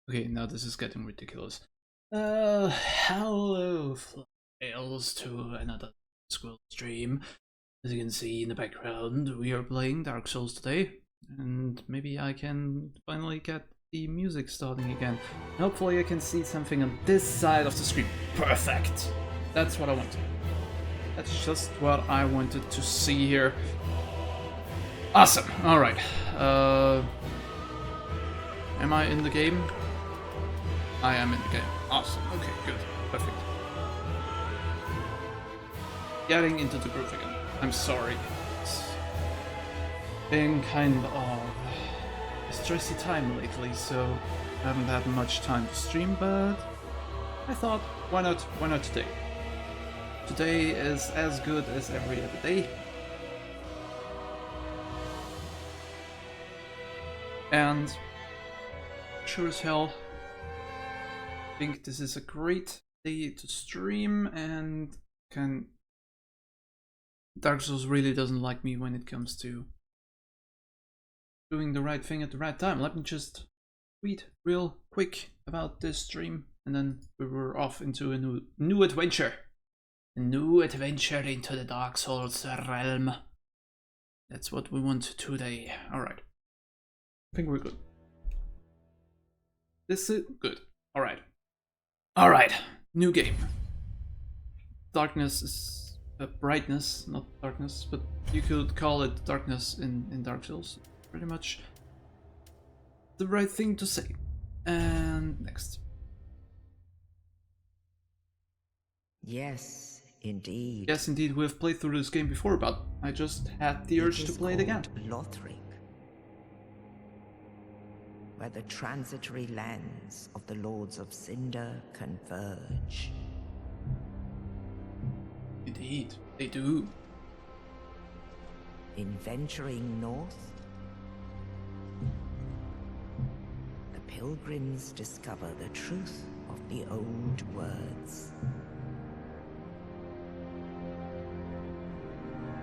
Okay, now this is getting ridiculous. Hello, Flails, to another Squirrel stream. As you can see in the background, we are playing Dark Souls today, and maybe I can finally get the music starting again. Hopefully I can see something on this side of the screen. Perfect! That's what I wanted. That's just what I wanted to see here. Awesome! Alright. Am I in the game? I am in the game. Awesome. Okay, good. Perfect. Getting into the groove again. I'm sorry. It's been kind of a stressy time lately, so I haven't had much time to stream, but I thought, why not? Why not today? Today is as good as every other day. And sure as hell, I think this is a great day to stream, and Dark Souls really doesn't like me when it comes to doing the right thing at the right time. Let me just tweet real quick about this stream, and then we were off into a new adventure. A new adventure into the Dark Souls realm. That's what we want today. Alright. I think we're good. This is good. Alright. Alright. New game. Darkness is brightness, not darkness, but you could call it darkness in Dark Souls. Pretty much the right thing to say. And next. Yes, indeed. Yes, indeed, we have played through this game before, but I just had the urge to play it again. Lothric, where the transitory lands of the Lords of Cinder converge. Indeed, they do. In venturing north, the pilgrims discover the truth of the old words.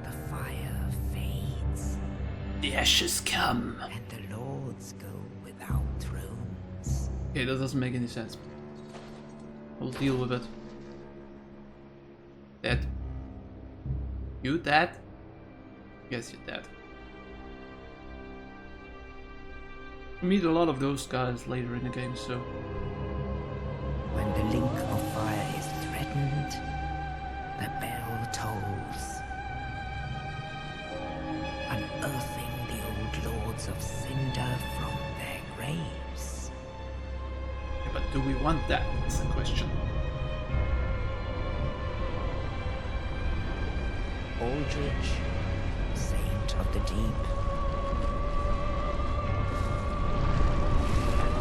The fire fades. The ashes come. And the lords go without thrones. Okay, that doesn't make any sense. I'll deal with it. Dead. You dead? Yes, you're dead. We meet a lot of those guys later in the game, so... When the link of fire is threatened, the bell tolls, unearthing the old Lords of Cinder from their graves. Yeah, but do we want that? That's the question. Aldrich, Saint of the Deep.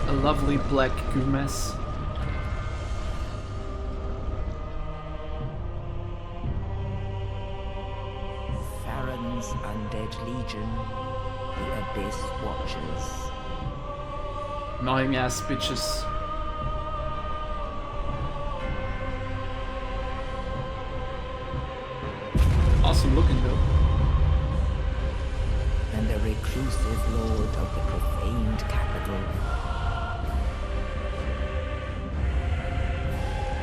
A lovely black grimace. Farron's Undead Legion, the Abyss Watchers. Annoying ass bitches. Awesome looking though. And the reclusive lord of the profaned capital.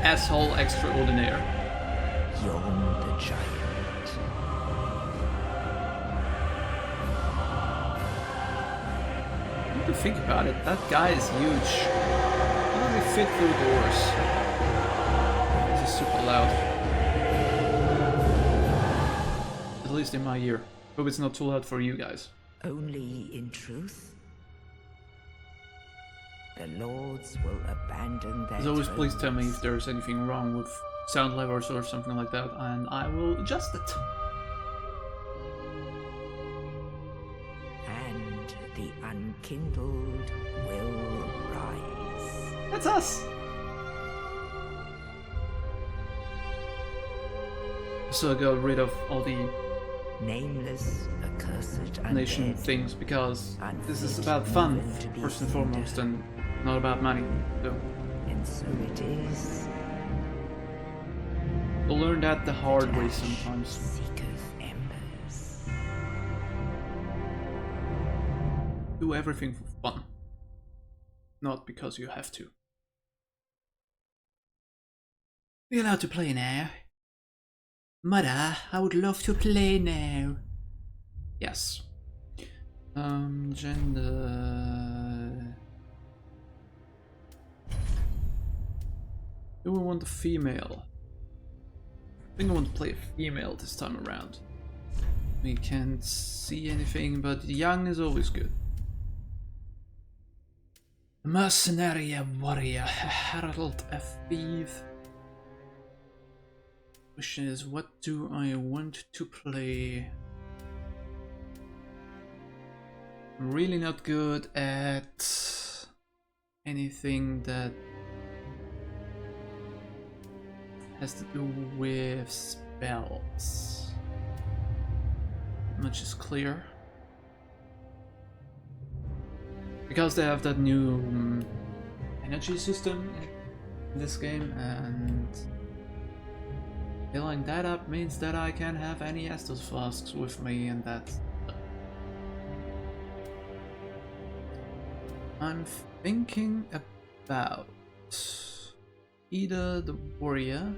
Asshole extraordinaire. Yon the Giant. When you think about it, that guy is huge. How do we fit through doors? This is super loud. At least in my ear. Hope it's not too loud for you guys. Only in truth, the lords will abandon their As always, please tell me thrones. if there's anything wrong with sound levels or something like that, and I will adjust it. And the unkindled will rise. That's us! So I got rid of all the Nameless, accursed nation undead, things because this is unfit about fun, even to be first and cinder. foremost, and not about money. So And so it is. you'll learn that the hard way Ash sometimes. seeketh embers. Do everything for fun. not because you have to. We're allowed to play now. Mother, I would love to play now. Yes. Gender. Do we want a female? I think I want to play a female this time around. We can't see anything, but young is always good. A mercenary, a warrior, a herald, a thief. Question is, what do I want to play? I'm really not good at anything that has to do with spells. Much is clear. Because they have that new energy system in this game, and filling that up means that I can have any Estus flasks with me, and that's... I'm thinking about either the warrior,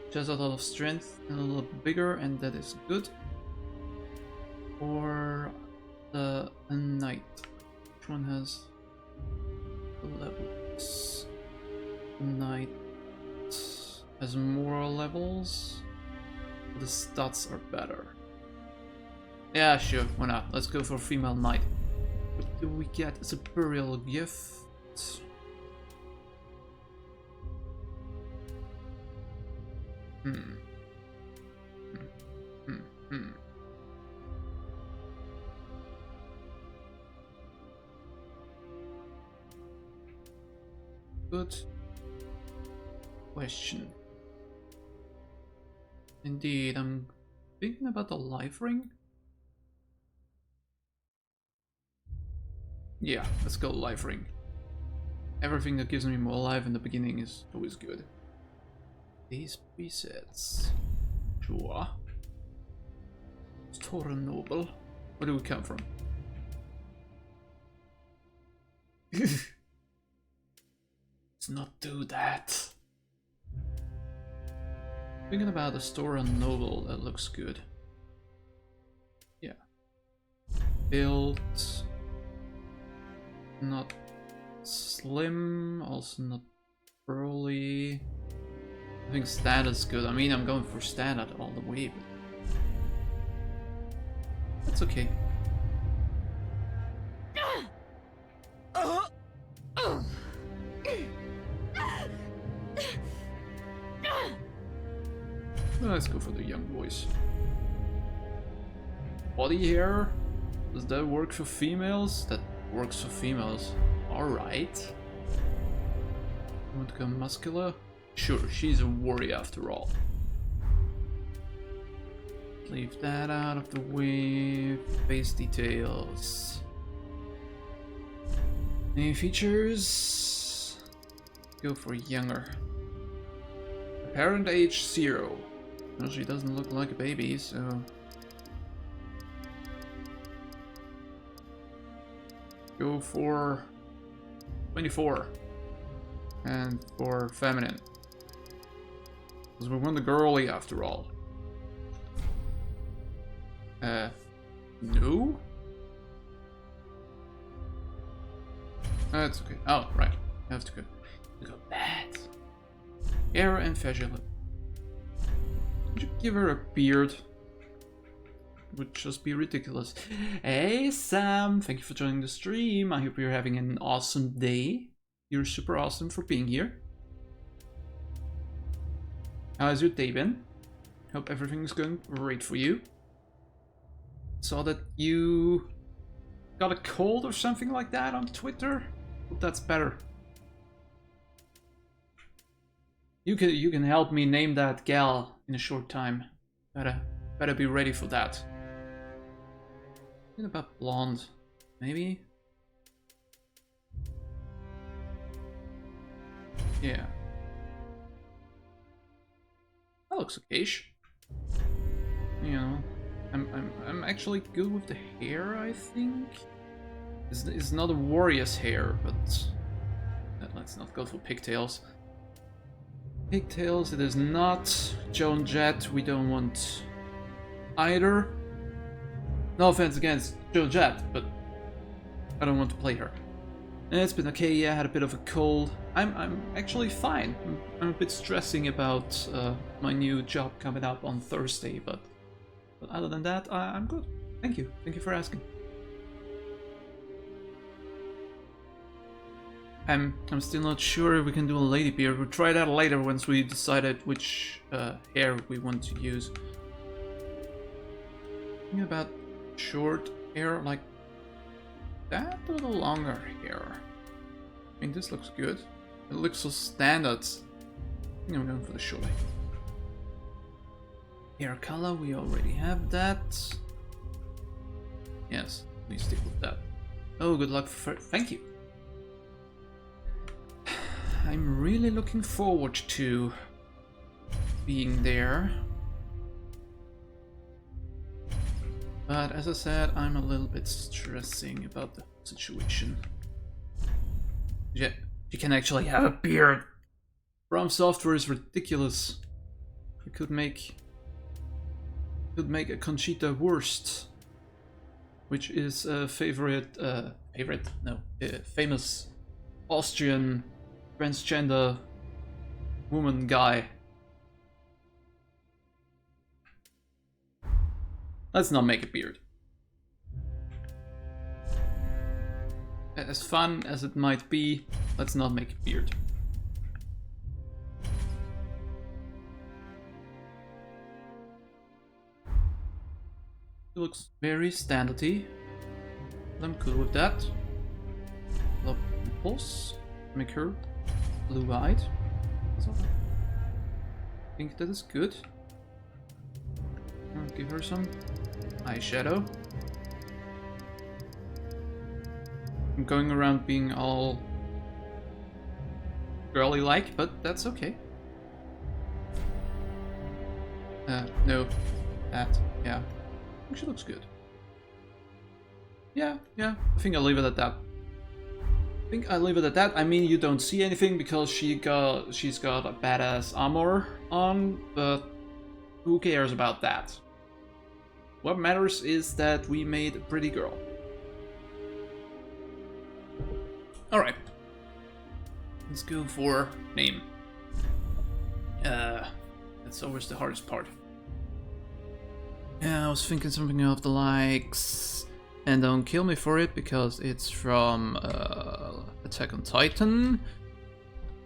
which has a lot of strength and a little bigger, and that is good, or a knight. Which one has the levels? Knight has more levels. The stats are better. Yeah, sure, why not? Let's go for female knight. What do we get as a burial gift? Good question. Indeed, I'm thinking about the life ring. Yeah, let's go life ring. Everything that gives me more life in the beginning is always good. These presets. Sure. Store Noble. Where do we come from? Let's not do that. Thinking about the Store Noble, that looks good. Yeah. Build. Not slim, also not burly. I think standard is good. I mean, I'm going for standard all the way, but that's okay. Let's go for the young boys. Body hair? Does that work for females? That works for females. Alright. Want to go muscular? Sure, she's a warrior after all. Leave that out of the way. Face details. Any features? Go for younger. Apparent age 0. Well, she doesn't look like a baby, so... Go for 24. And for feminine. Because we want the girly after all. No? That's okay. Oh, right. I have to go bad. HEIR and Vigilant. Would you give her a beard? Would just be ridiculous. Hey Sam, thank you for joining the stream. I hope you're having an awesome day. You're super awesome for being here. How's your day been? Hope everything's going great for you. Saw that you got a cold or something like that on Twitter. Hope that's better. You can help me name that gal in a short time. Better be ready for that. What about blonde? Maybe? Yeah. That looks okayish. You know, I'm actually good with the hair, I think. It's not a warrior's hair, but let's not go for pigtails. Pigtails, it is not. Joan Jett, we don't want either. No offense against Joan Jett, but I don't want to play her. And it's been okay, yeah, I had a bit of a cold. I'm actually fine. I'm a bit stressing about my new job coming up on Thursday, but other than that, I'm good. Thank you. Thank you for asking. I'm still not sure if we can do a lady beard. We'll try that later once we decided which hair we want to use. Thinking about short hair like that or the longer hair? I mean, this looks good. It looks so standard. I think I'm going for the short hair color. We already have that. Yes, we stick with that. Oh, good luck for... Thank you. I'm really looking forward to being there. But as I said, I'm a little bit stressing about the situation. Yeah, you can actually have a beard. From Software is ridiculous. We could make a Conchita Wurst, which is a famous Austrian transgender woman guy. Let's not make a beard. As fun as it might be, let's not make a beard. It looks very standardy. I'm cool with that. Love impulse. Make her blue-eyed. So, I think that is good. I'll give her some eyeshadow. I'm going around being all girly-like, but that's okay. No. That. Yeah. I think she looks good. Yeah. I think I'll leave it at that. I mean, you don't see anything because she's got a badass armor on, but who cares about that? What matters is that we made a pretty girl. Alright. Let's go for name. That's always the hardest part. Yeah, I was thinking something of the likes... And don't kill me for it, because it's from Attack on Titan.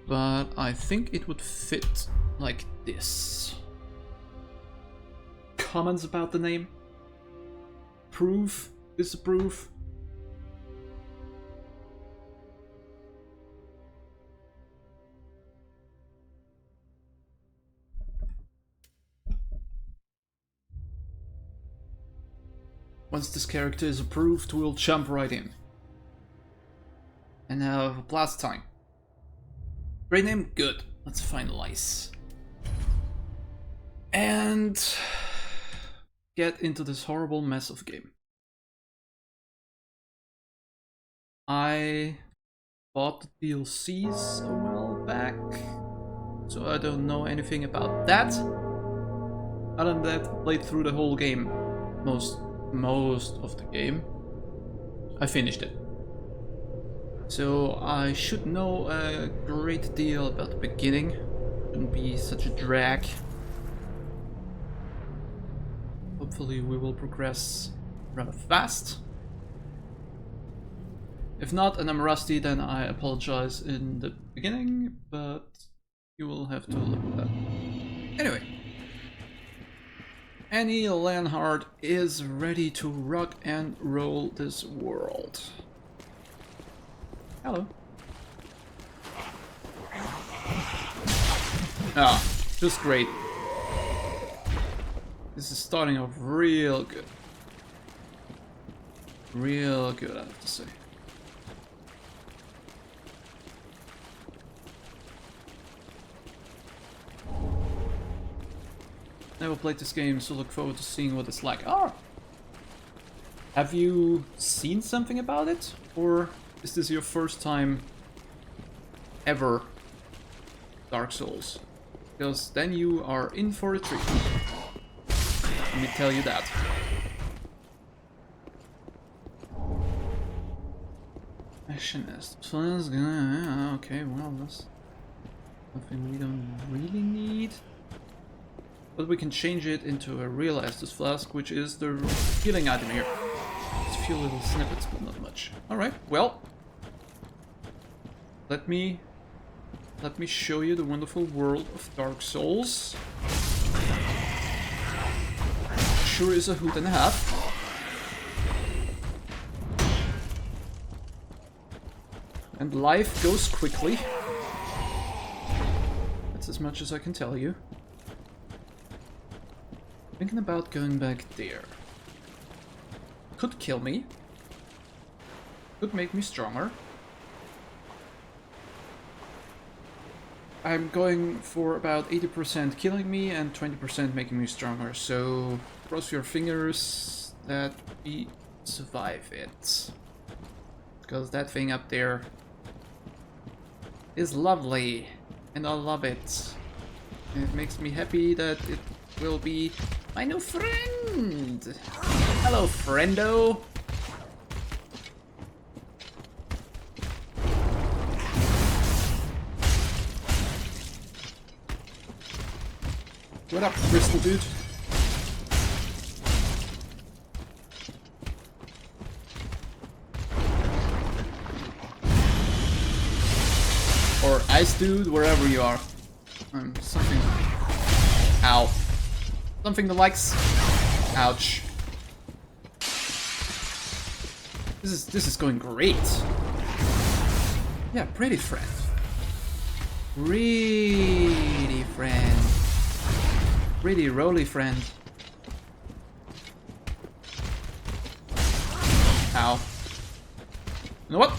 But I think it would fit like this. Comments about the name? Approve? Disapprove? Once this character is approved, we'll jump right in. And now, blast time. Great name? Good. Let's finalize. And get into this horrible mess of game. I bought the DLCs a while back, so I don't know anything about that. Other than that, I played through the whole game. Most of the game. I finished it. So I should know a great deal about the beginning. Shouldn't be such a drag. Hopefully we will progress rather fast. If not, and I'm rusty, then I apologize in the beginning, but you will have to live with that. Anyway. Annie Leonhardt is ready to rock and roll this world. Hello. Ah, just great. This is starting off real good. Real good, I have to say. Never played this game, so look forward to seeing what it's like. Oh! Have you seen something about it? Or is this your first time ever Dark Souls? Because then you are in for a treat. Let me tell you that. Machinist. So that's gonna... okay, well, that's something we don't really need. But we can change it into a real Estus Flask, which is the healing item here. Just a few little snippets, but not much. Alright, well. Let me show you the wonderful world of Dark Souls. Sure is a hoot and a half. And life goes quickly. That's as much as I can tell you. Thinking about going back there. Could kill me. Could make me stronger. I'm going for about 80% killing me and 20% making me stronger, so cross your fingers that we survive it. Because that thing up there is lovely, and I love it. And it makes me happy that it will be my new friend! Hello, friendo! What up, Crystal Dude? Or Ice Dude, wherever you are. Something... Ow. Something that likes... Ouch. This is going great. Yeah, pretty friend. Pretty friend. Pretty roly friend. Ow. You know what?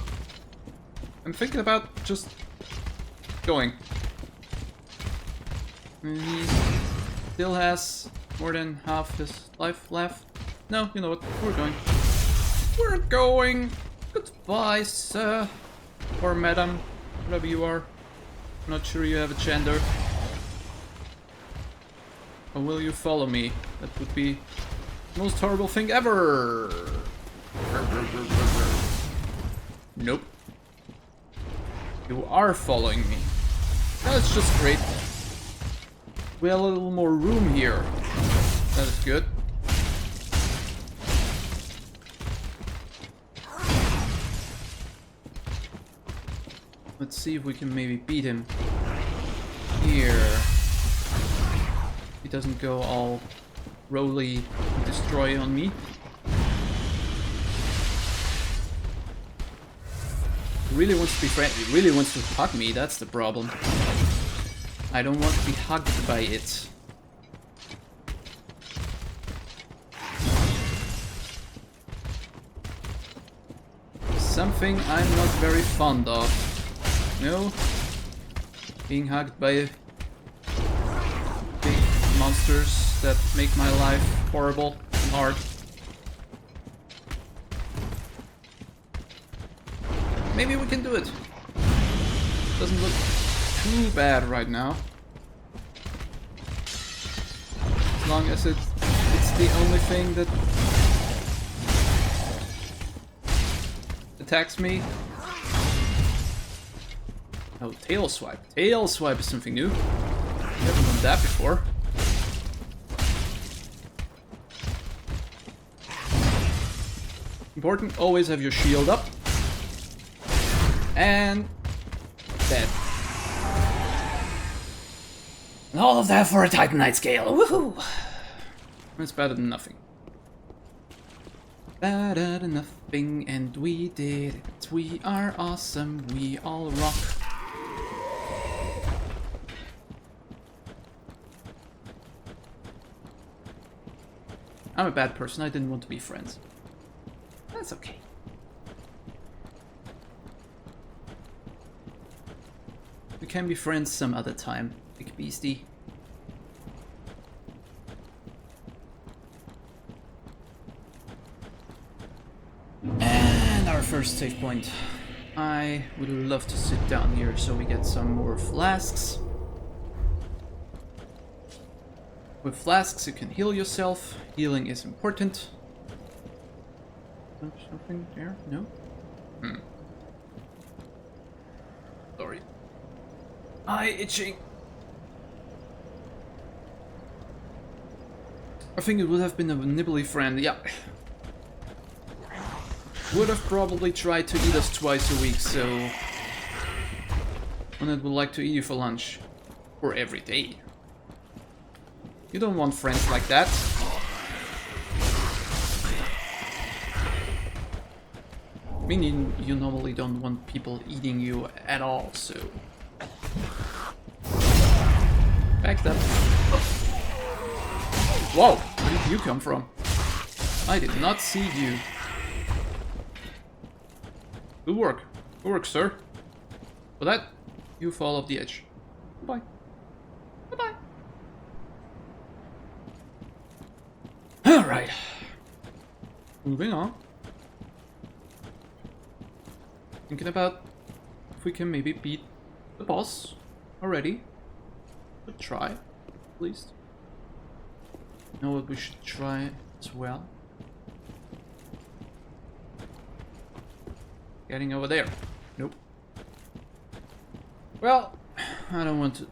I'm thinking about just going. He still has more than half his life left. No, you know what? We're going. We're going. Goodbye, sir. Or madam. Whatever you are. I'm not sure you have a gender. Or will you follow me? That would be the most horrible thing ever. Nope. You are following me. That's just great. We have a little more room here. That is good. Let's see if we can maybe beat him here. He doesn't go all roly destroy on me. He really wants to be friendly. He really wants to hug me. That's the problem. I don't want to be hugged by it. Something I'm not very fond of. No? Being hugged by big monsters that make my life horrible and hard. Maybe we can do it. Doesn't look too bad right now. As long as it's the only thing that attacks me. Oh, tail swipe. Tail swipe is something new. I haven't done that before. Important, always have your shield up. And dead. And all of that for a Titanite scale. Woohoo! It's better than nothing. Better than nothing, and we did it. We are awesome. We all rock. I'm a bad person. I didn't want to be friends. That's okay. We can be friends some other time, big beastie. our first save point. I would love to sit down here so we get some more flasks. With flasks you can heal yourself. Healing is important. Something there? No? Sorry. Eye itching. I think it would have been a nibbly friend, yeah. Would have probably tried to eat us twice a week, so... One that would like to eat you for lunch. Or every day. You don't want friends like that. I mean, you normally don't want people eating you at all, so... Backstab. Whoa! Where did you come from? I did not see you. Good work. Good work, sir. For that, you fall off the edge. Goodbye. Goodbye. Alright. Moving on. Thinking about if we can maybe beat the boss already. Good try, at least. You know what we should try as well? Getting over there. Nope. Well, I don't want to...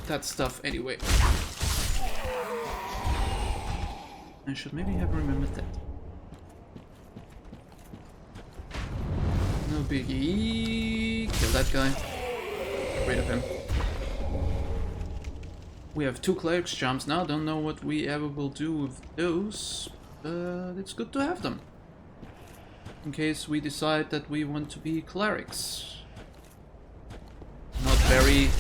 that stuff anyway. I should maybe have remembered that. No biggie. Kill that guy. Get rid of him. We have 2 cleric's charms now. Don't know what we ever will do with those, but it's good to have them. In case we decide that we want to be clerics. Not very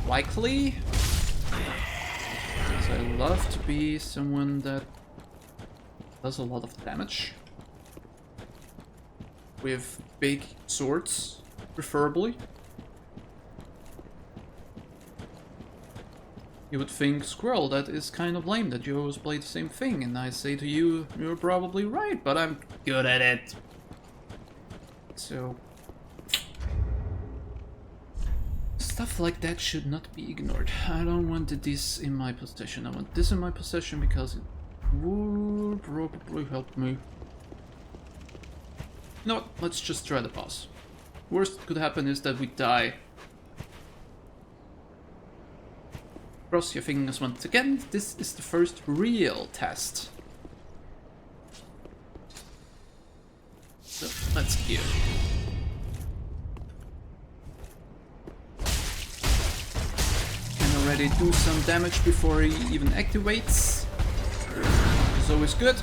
likely. Because I love to be someone that does a lot of damage. With big swords, preferably. You would think, Squirrel, that is kind of lame that you always play the same thing, and I say to you, you're probably right, but I'm good at it. So... stuff like that should not be ignored. I don't want this in my possession. I want this in my possession because it would probably help me. You know what? Let's just try the boss. Worst that could happen is that we die. Cross your fingers once again. This is the first real test. So, let's heal. Can already do some damage before he even activates. Which is always good.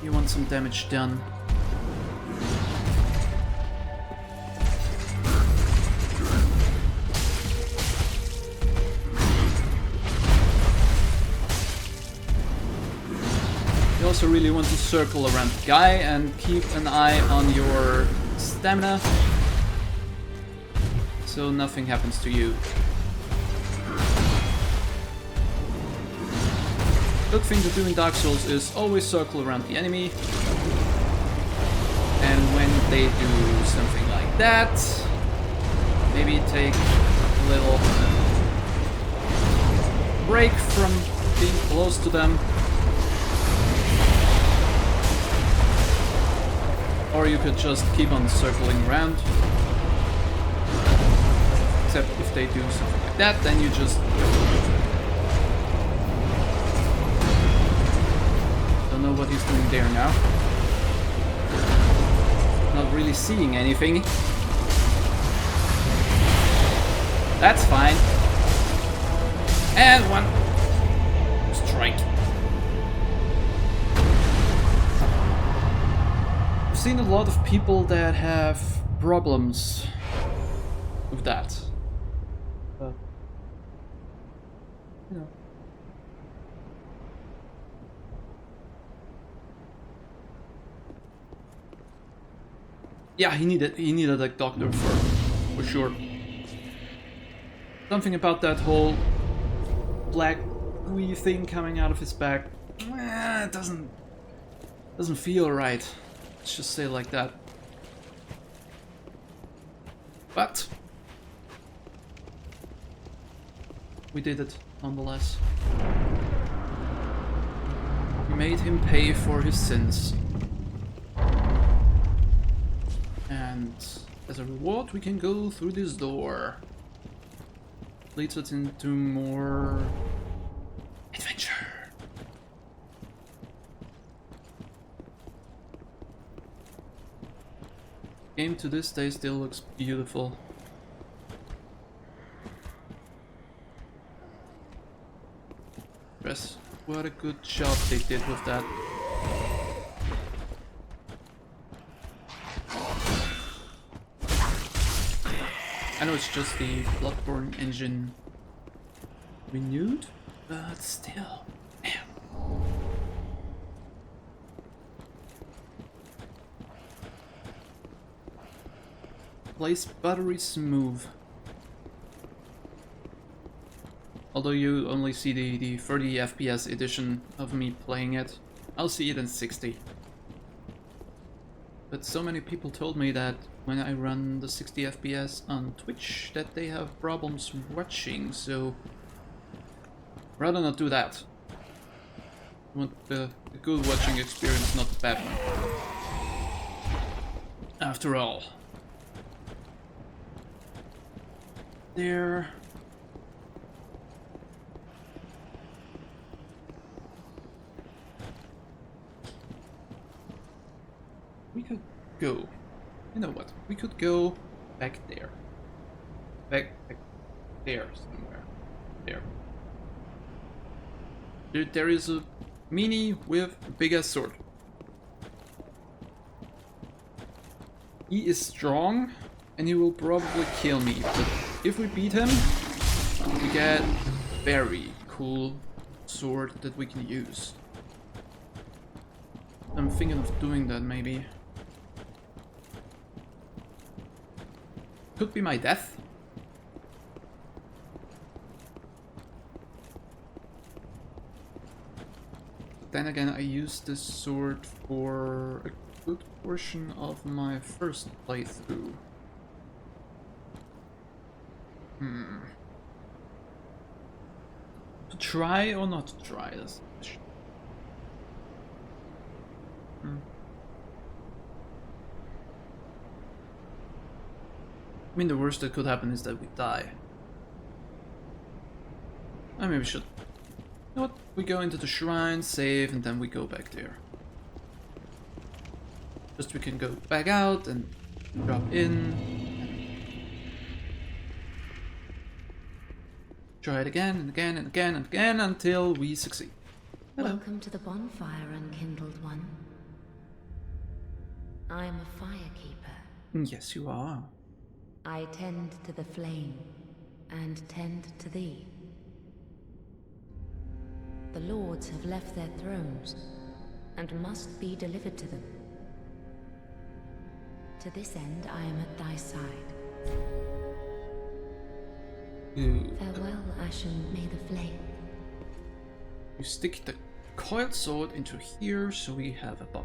You want some damage done. You also really want to circle around the guy and keep an eye on your stamina so nothing happens to you. Good thing to do in Dark Souls is always circle around the enemy, and when they do something like that, maybe take a little break from being close to them. Or you could just keep on circling around. Except if they do something like that, then you just... don't know what he's doing there now. Not really seeing anything. That's fine. And one. Strike. I've seen a lot of people that have problems with that. But, you know. Yeah, he needed a doctor for sure. Something about that whole black gooey thing coming out of his back. It doesn't Doesn't feel right. Let's just say it like that. But we did it nonetheless. We made him pay for his sins. And as a reward, we can go through this door. Leads us into more adventure. Game to this day still looks beautiful. Yes, what a good job they did with that. I know it's just the Bloodborne engine renewed, but still, man. Plays buttery smooth. Although you only see the 30 FPS edition of me playing it, I'll see it in 60. But so many people told me that when I run the 60 FPS on Twitch that they have problems watching, so rather not do that. I want the good watching experience, not the bad one. After all. There. We could go. You know what? We could go back there. Back there somewhere. There is a mini with a big ass sword. He is strong and he will probably kill me, but if we beat him, we get a very cool sword that we can use. I'm thinking of doing that maybe. Could be my death. Then again, I used this sword for a good portion of my first playthrough. To try or not to try this? I mean, the worst that could happen is that we die. I maybe should. You know what? We go into the shrine, save, and then we go back there. Just we can go back out and drop in. Try it again and again and again and again until we succeed. Hello. Welcome to the bonfire, unkindled one. I am a firekeeper. Yes, you are. I tend to the flame, and tend to thee. The lords have left their thrones, and must be delivered to them. To this end, I am at thy side. Farewell, Ashen, may the flame. You stick the coiled sword into here, so we have a buff.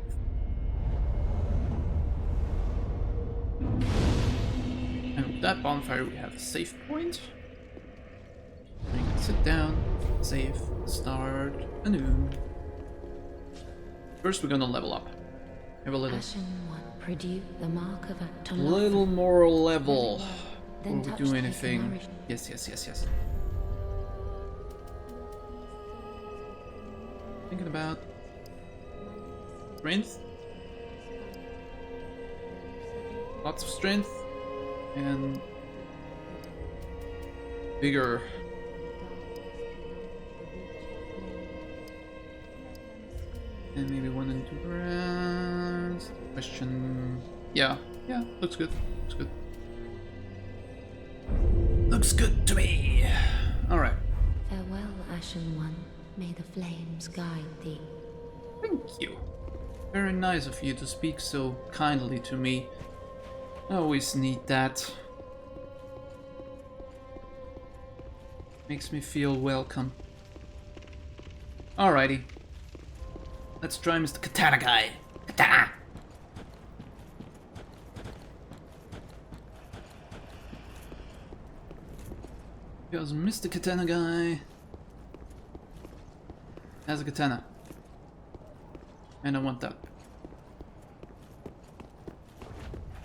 And with that bonfire, we have a save point. We can sit down, save, start anew. First, we're gonna level up. Have a little, Ashen one, produce the mark of a little more level. Then Before we touch do thy anything. nourishment. Yes. Thinking about strength. Lots of strength and vigor. And maybe one endurance. Question. Yeah, looks good. Looks good to me. Alright. Farewell, Ashen one, may the flames guide thee. Thank you. Very nice of you to speak so kindly to me. I always need that. Makes me feel welcome. Alrighty. Let's try Mr. Katana guy. Katana! Because Mr. Katana guy has a katana. And I want that.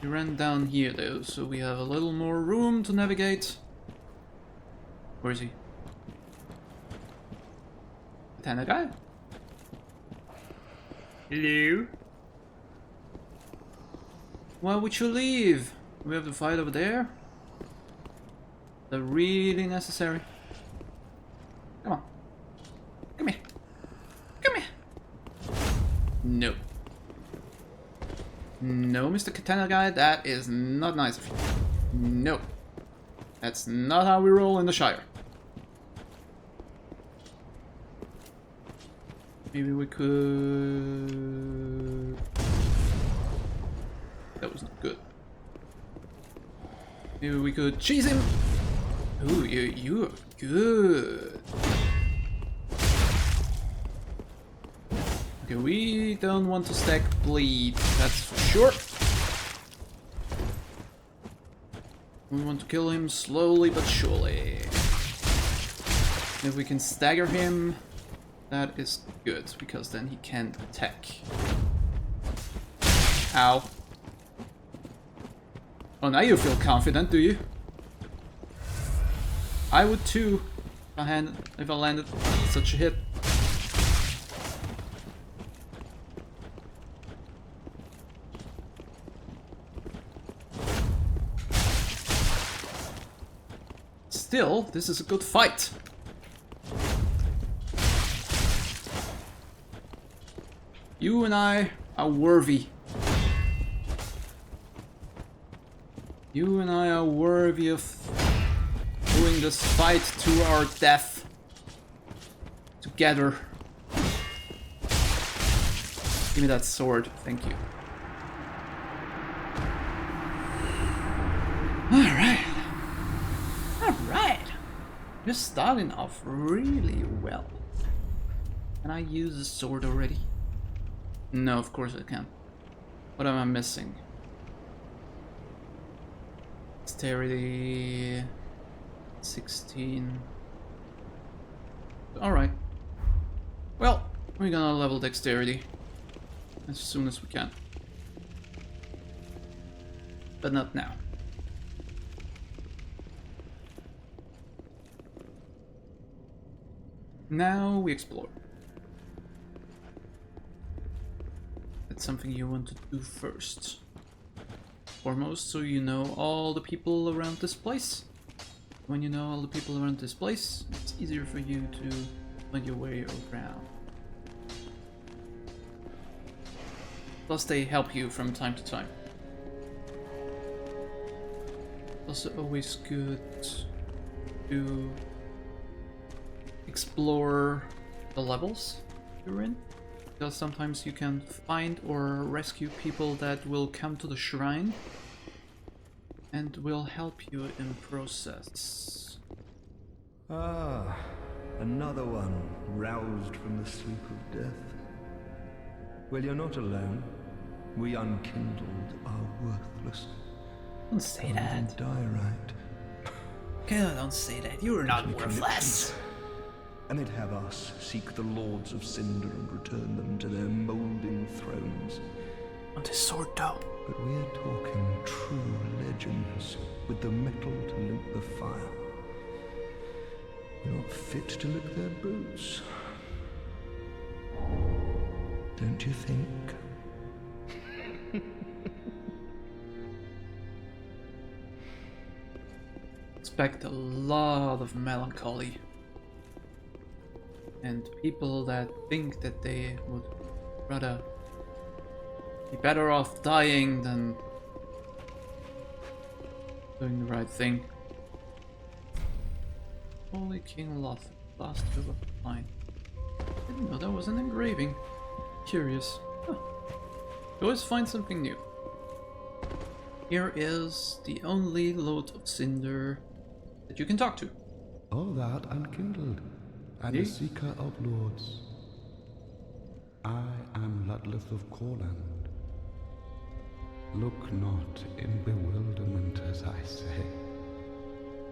He ran down here though, so we have a little more room to navigate. Where is he? Katana guy? Hello? Why would you leave? We have the fight over there? They're really necessary. Come on. Come here. Come here. No. No, Mr. Katana guy, that is not nice of you. No. That's not how we roll in the Shire. Maybe we could... That was not good. Maybe we could cheese him. Ooh, you are good. Okay, we don't want to stack bleed, that's for sure. We want to kill him slowly but surely. If we can stagger him, that is good, because then he can't attack. Ow. Oh, now you feel confident, do you? I would too, if I landed such a hit. Still, this is a good fight. You and I are worthy. You and I are worthy of doing this fight to our death together. Give me that sword, thank you. Alright. Alright. You're starting off really well. Can I use the sword already? No, of course I can. What am I missing? Dexterity 16. Alright. Well, we're gonna level dexterity as soon as we can. But not now. Now we explore. That's something you want to do first. Foremost, so you know all the people around this place. When you know all the people around this place, it's easier for you to find your way around. Plus they help you from time to time. Also always good to explore the levels you're in. Because sometimes you can find or rescue people that will come to the shrine and will help you in process. Ah, another one roused from the sleep of death. Well, you're not alone. We unkindled are worthless. Don't say We that. didn't die right. Okay, don't say that. You're not worthless. And they'd have us seek the lords of Cinder and return them to their moulding thrones. On this sword though. But we're talking true legends with the metal to link the fire. We're not fit to lick their boots. Don't you think? Expect a lot of melancholy. And people that think that they would rather be better off dying than doing the right thing. Holy King Lothric, last of a line. Didn't know that was an engraving. Curious. Huh. You always find something new. Here is the only Lord of Cinder that you can talk to. All that unkindled, and Ye? the seeker of lords. I south of Courland. Look not in bewilderment as I say.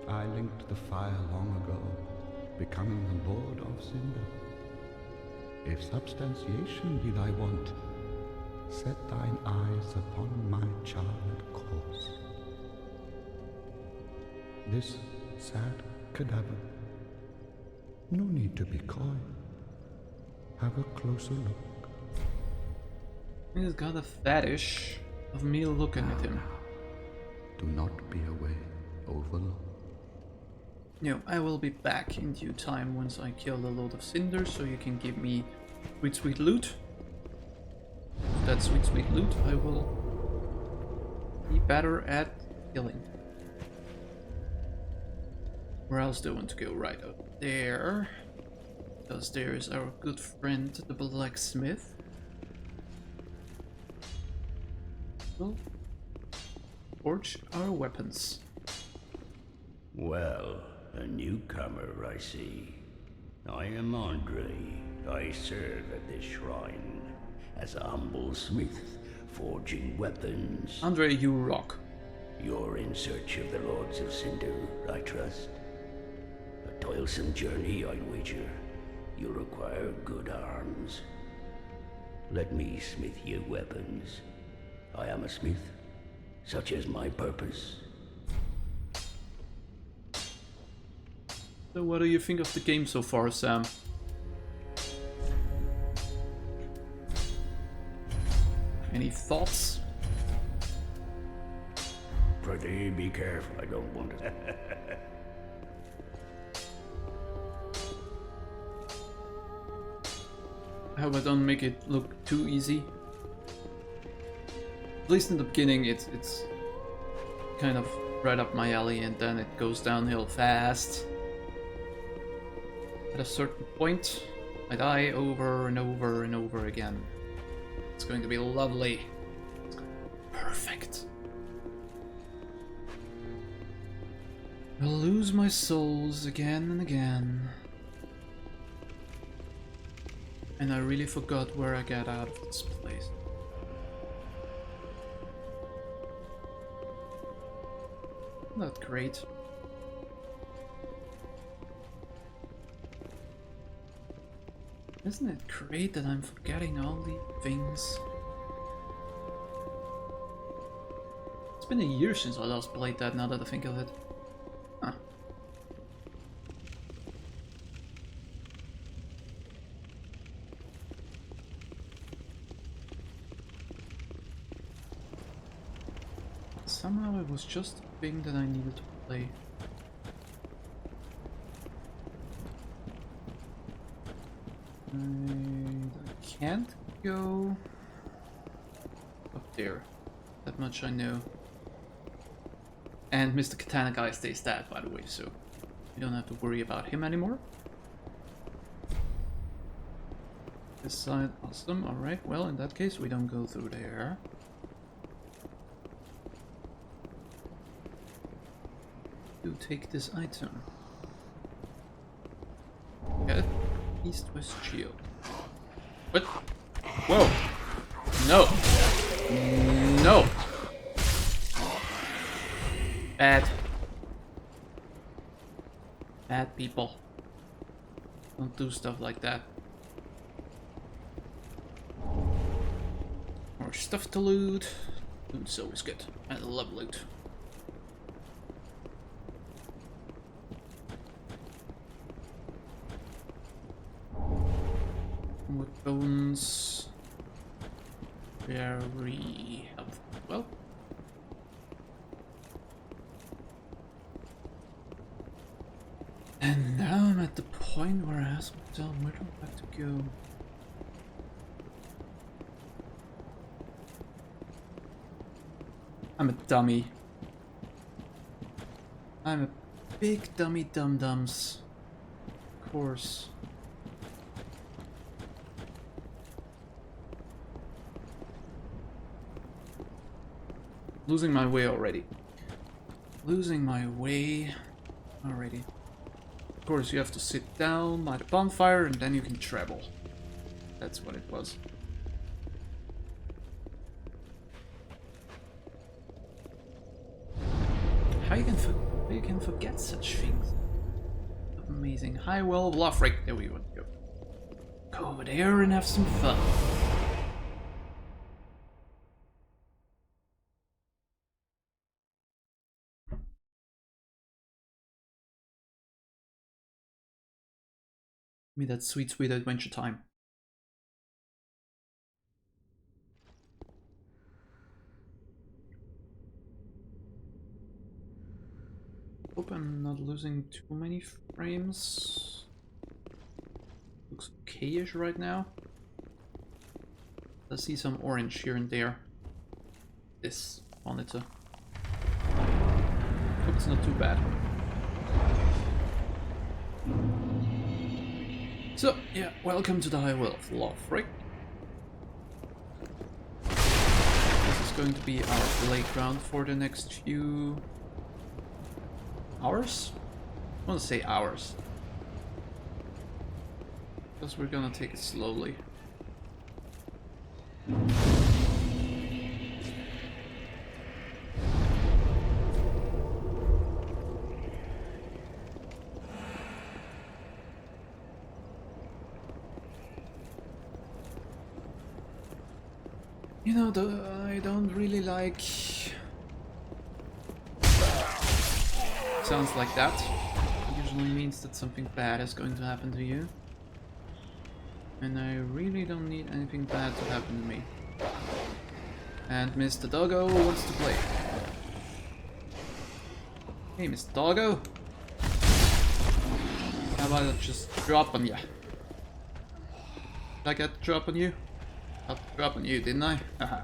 I linked the fire long ago, becoming the Lord of Cinder. If substantiation be thy want, set thine eyes upon my charred corpse. This sad cadaver. No need to be coy. Have a closer look. He's got a fetish of me looking at him. Do not be away, overlook. I will be back in due time once I kill a load of cinders, so you can give me sweet, sweet loot. That sweet, sweet loot, I will be better at killing. Where else do I want to go? Right up there. Because there is our good friend, the blacksmith. We'll forge our weapons. Well, a newcomer, I see. I am Andre. I serve at this shrine as a humble smith, forging weapons. Andre, you rock. You're in search of the Lords of Cinder, I trust. A toilsome journey, I'd wager. You require good arms. Let me smith you weapons. I am a smith, such is my purpose. So what do you think of the game so far, Sam? Any thoughts? Prithee, be careful, I don't want to. I hope I don't make it look too easy. At least in the beginning, it's kind of right up my alley, and then it goes downhill fast. At a certain point, I die over and over and over again. It's going to be lovely. It's going to be perfect. I'll lose my souls again and again. And I really forgot where I got out of this place. Not great. Isn't it great that I'm forgetting all these things? It's been a year since I last played that, now that I think of it. Huh. Somehow it was just a thing that I needed to play. I can't go up there. That much I know. And Mr. Katana guy stays dead, by the way, so we don't have to worry about him anymore. This side, awesome. Alright, well, in that case, we don't go through there. To take this item. Get it? East-west shield. What? Whoa! No! No! Bad. Bad people. Don't do stuff like that. More stuff to loot. Loot's always good. I love loot. Wood bones. Very helpful. Well. And now I'm at the point where I ask myself, where do I have to go? I'm a dummy. I'm a big dummy dum-dums. Of course. Losing my way already. Losing my way already. Of course, you have to sit down by the bonfire and then you can travel. That's what it was. you can forget such things. Amazing. Hi, well, Lothric. There we go. Go over there and have some fun. Give me that sweet, sweet adventure time. Hope I'm not losing too many frames. Looks okay-ish right now. I see some orange here and there. This monitor. Hope it's not too bad. So, yeah, welcome to the High Well of Lothric. This is going to be our playground for the next few hours? I want to say hours. Because we're gonna take it slowly. You know, I don't really like sounds like that. It usually means that something bad is going to happen to you. And I really don't need anything bad to happen to me. And Mr. Doggo wants to play. Hey, Mr. Doggo. How about I just drop on ya? Did I get the drop on you? I got the drop on you, didn't I? Haha.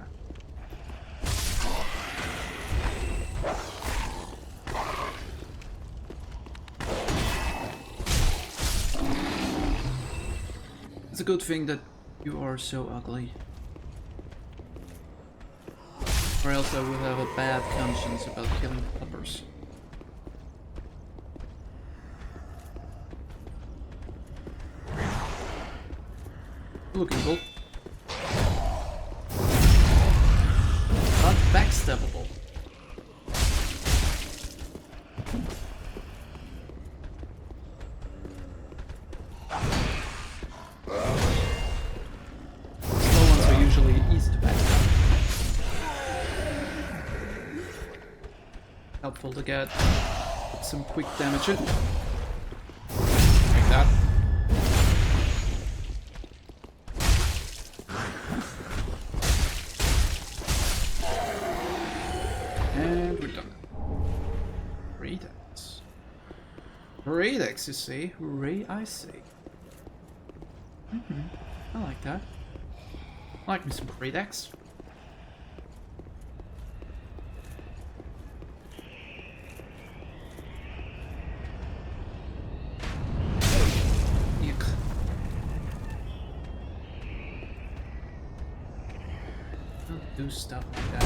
It's a good thing that you are so ugly. Or else I would have a bad conscience about killing puppers. Looking cool. Not backstabbable. Slow ones are usually easy to backstab. Helpful to get some quick damage in. Like that. And we're done. Great axe. Great axe, you say? Hooray, I say. I like that. I like me some great axe. Yuck. Don't do stuff like that.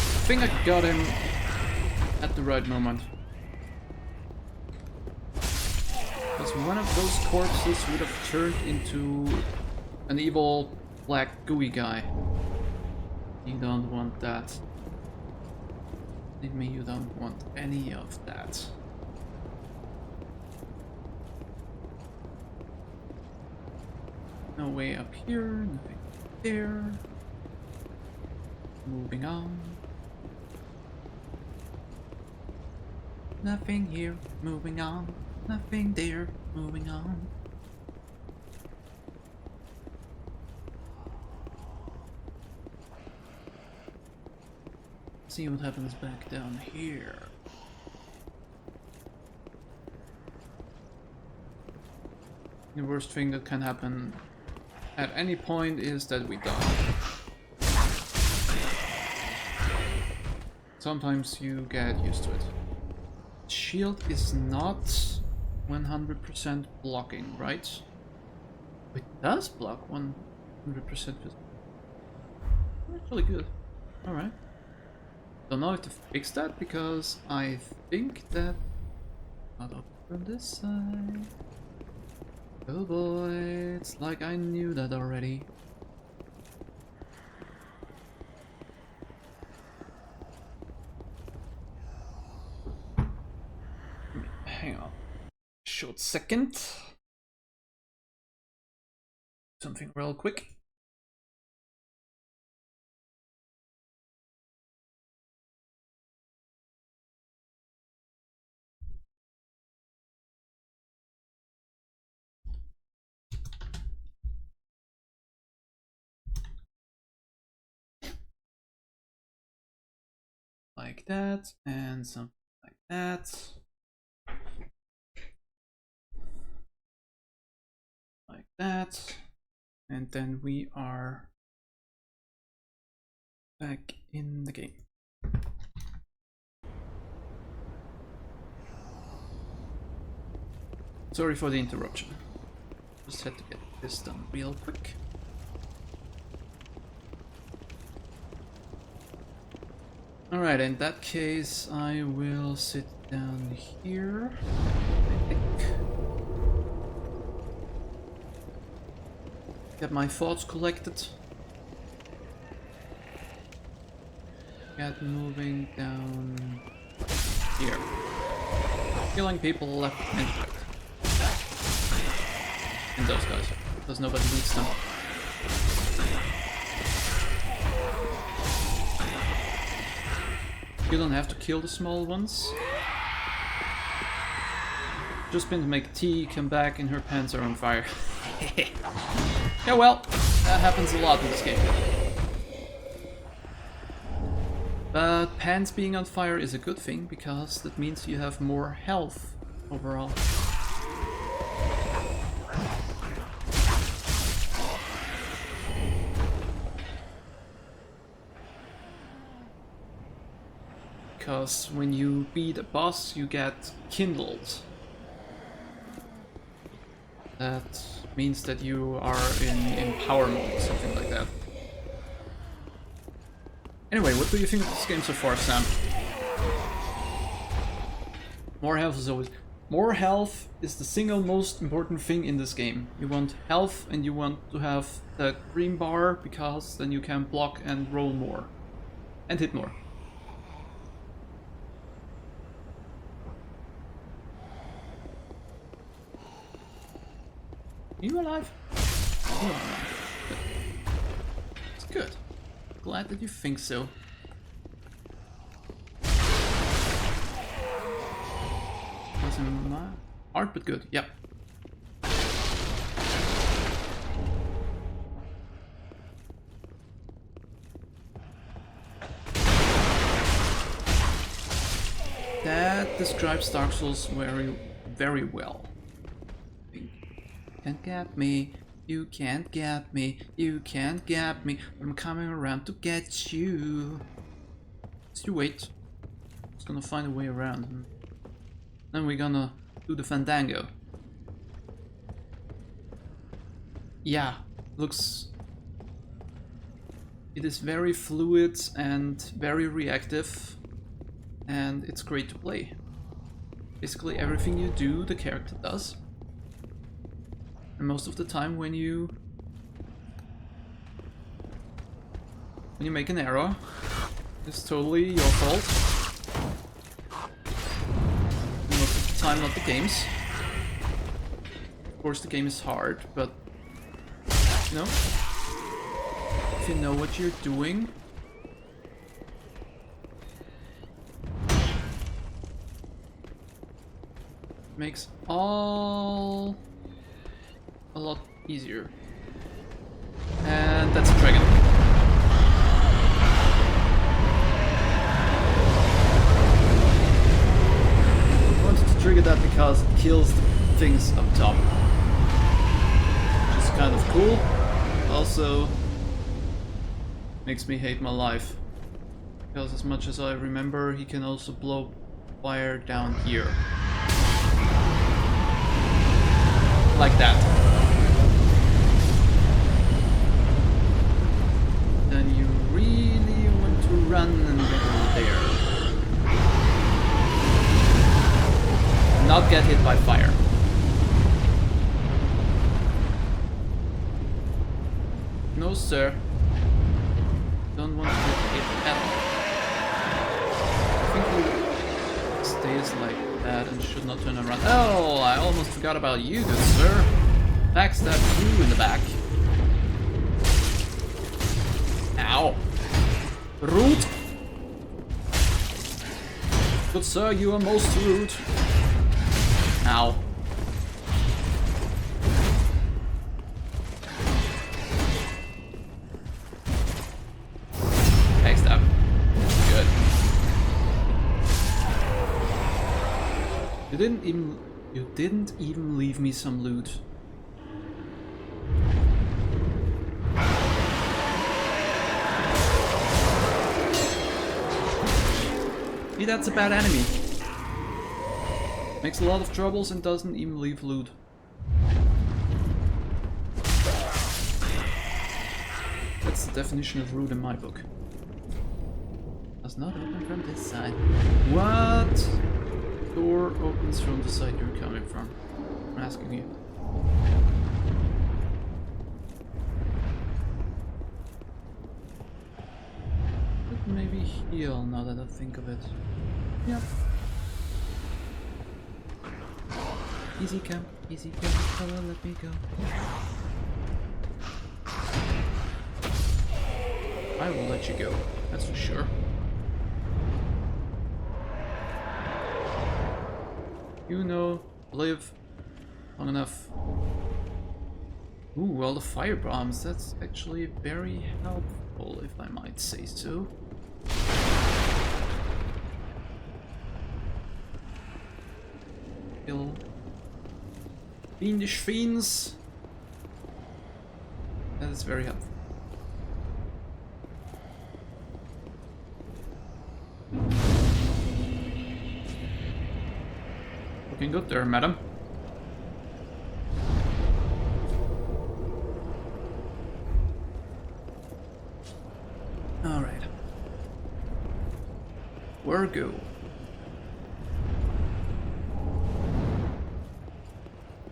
I think I got him at the right moment. Because one of those corpses would have turned into an evil black gooey guy. You don't want that. Believe me, you don't want any of that. No way up here, nothing there. Moving on. Nothing here, moving on. Nothing there, moving on. See what happens back down here. The worst thing that can happen at any point is that we die. Sometimes you get used to it. Shield is not 100% blocking, right? It does block 100%. Actually good. Alright. Don't know if to fix that because I think that... Not up from this side. Oh boy, it's like I knew that already. hang on. Short second. Something real quick. Like that, and something like that. Like that. And then we are back in the game. Sorry for the interruption. Just had to get this done real quick. Alright, in that case, I will sit down here, I think. Get my thoughts collected. Get moving down here. Killing people left and right. And those guys, because nobody needs them. You don't have to kill the small ones. Just been to make tea, come back and her pants are on fire. Yeah, well, that happens a lot in this game. But pants being on fire is a good thing, because that means you have more health overall. Because when you beat a boss, you get kindled. That means that you are in power mode, something like that. Anyway, what do you think of this game so far, Sam? More health is always... More health is the single most important thing in this game. You want health and you want to have the green bar, because then you can block and roll more. And hit more. Are you alive? You are alive. Good. It's good. Glad that you think so. Wasn't hard, but good. Yep. That describes Dark Souls very, very well. Can't get me, you can't get me, you can't get me, I'm coming around to get you. Just you wait. Just gonna find a way around. Then we're gonna do the fandango. Yeah, looks... It is very fluid and very reactive, and it's great to play. Basically everything you do, the character does. And most of the time when you make an error, it's totally your fault. And most of the time not the game's. Of course the game is hard, but you know, if you know what you're doing, it makes all a lot easier. And that's a dragon. I wanted to trigger that because it kills the things up top. Which is kind of cool. Also makes me hate my life. Because as much as I remember, he can also blow fire down here. Like that. Then you really want to run and get over there. Not get hit by fire. No sir. Don't want to get hit at all. I think he stays like that and should not turn around. Oh, I almost forgot about you, good sir. Backstab you in the back. Ow. Rude. Good sir, you are most rude. Ow. Backstab. Good. You didn't even leave me some loot. See, that's a bad enemy. Makes a lot of troubles and doesn't even leave loot. That's the definition of rude in my book. Does not open from this side. What? Door opens from the side you're coming from. I'm asking you. Could maybe heal now that I think of it. Yep. Easy come, fella, let me go. I will let you go, that's for sure. You know, live long enough. Ooh, all the fire bombs, that's actually very helpful, if I might say so. Kill fiendish fiends. That is very helpful. Looking good there, madam. Alright. Where go?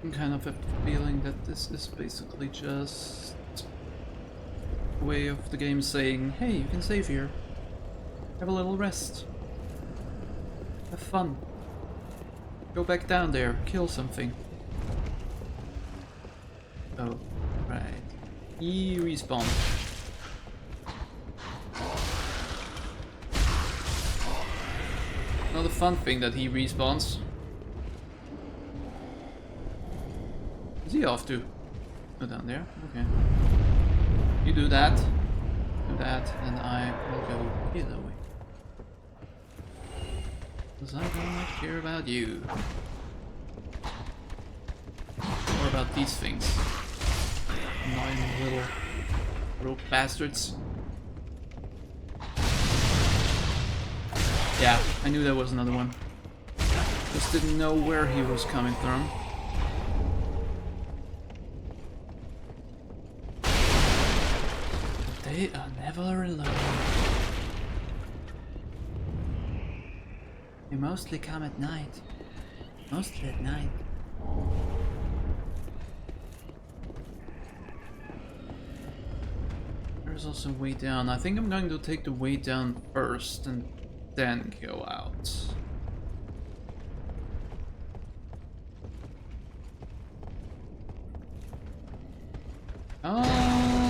I kind of have the feeling that this is basically just a way of the game saying, hey, you can save here. Have a little rest. Have fun. Go back down there, kill something. Oh, right. He respawned. Not a fun thing that he respawns. Is he off to? Go down there? Okay. You do that, and I will go the other way. Because I don't much care about you. Or about these things. Annoying little rogue bastards. Yeah, I knew there was another one. Just didn't know where he was coming from. They are never alone. They mostly come at night. Mostly at night. There's also a way down. I think I'm going to take the way down first and then go out.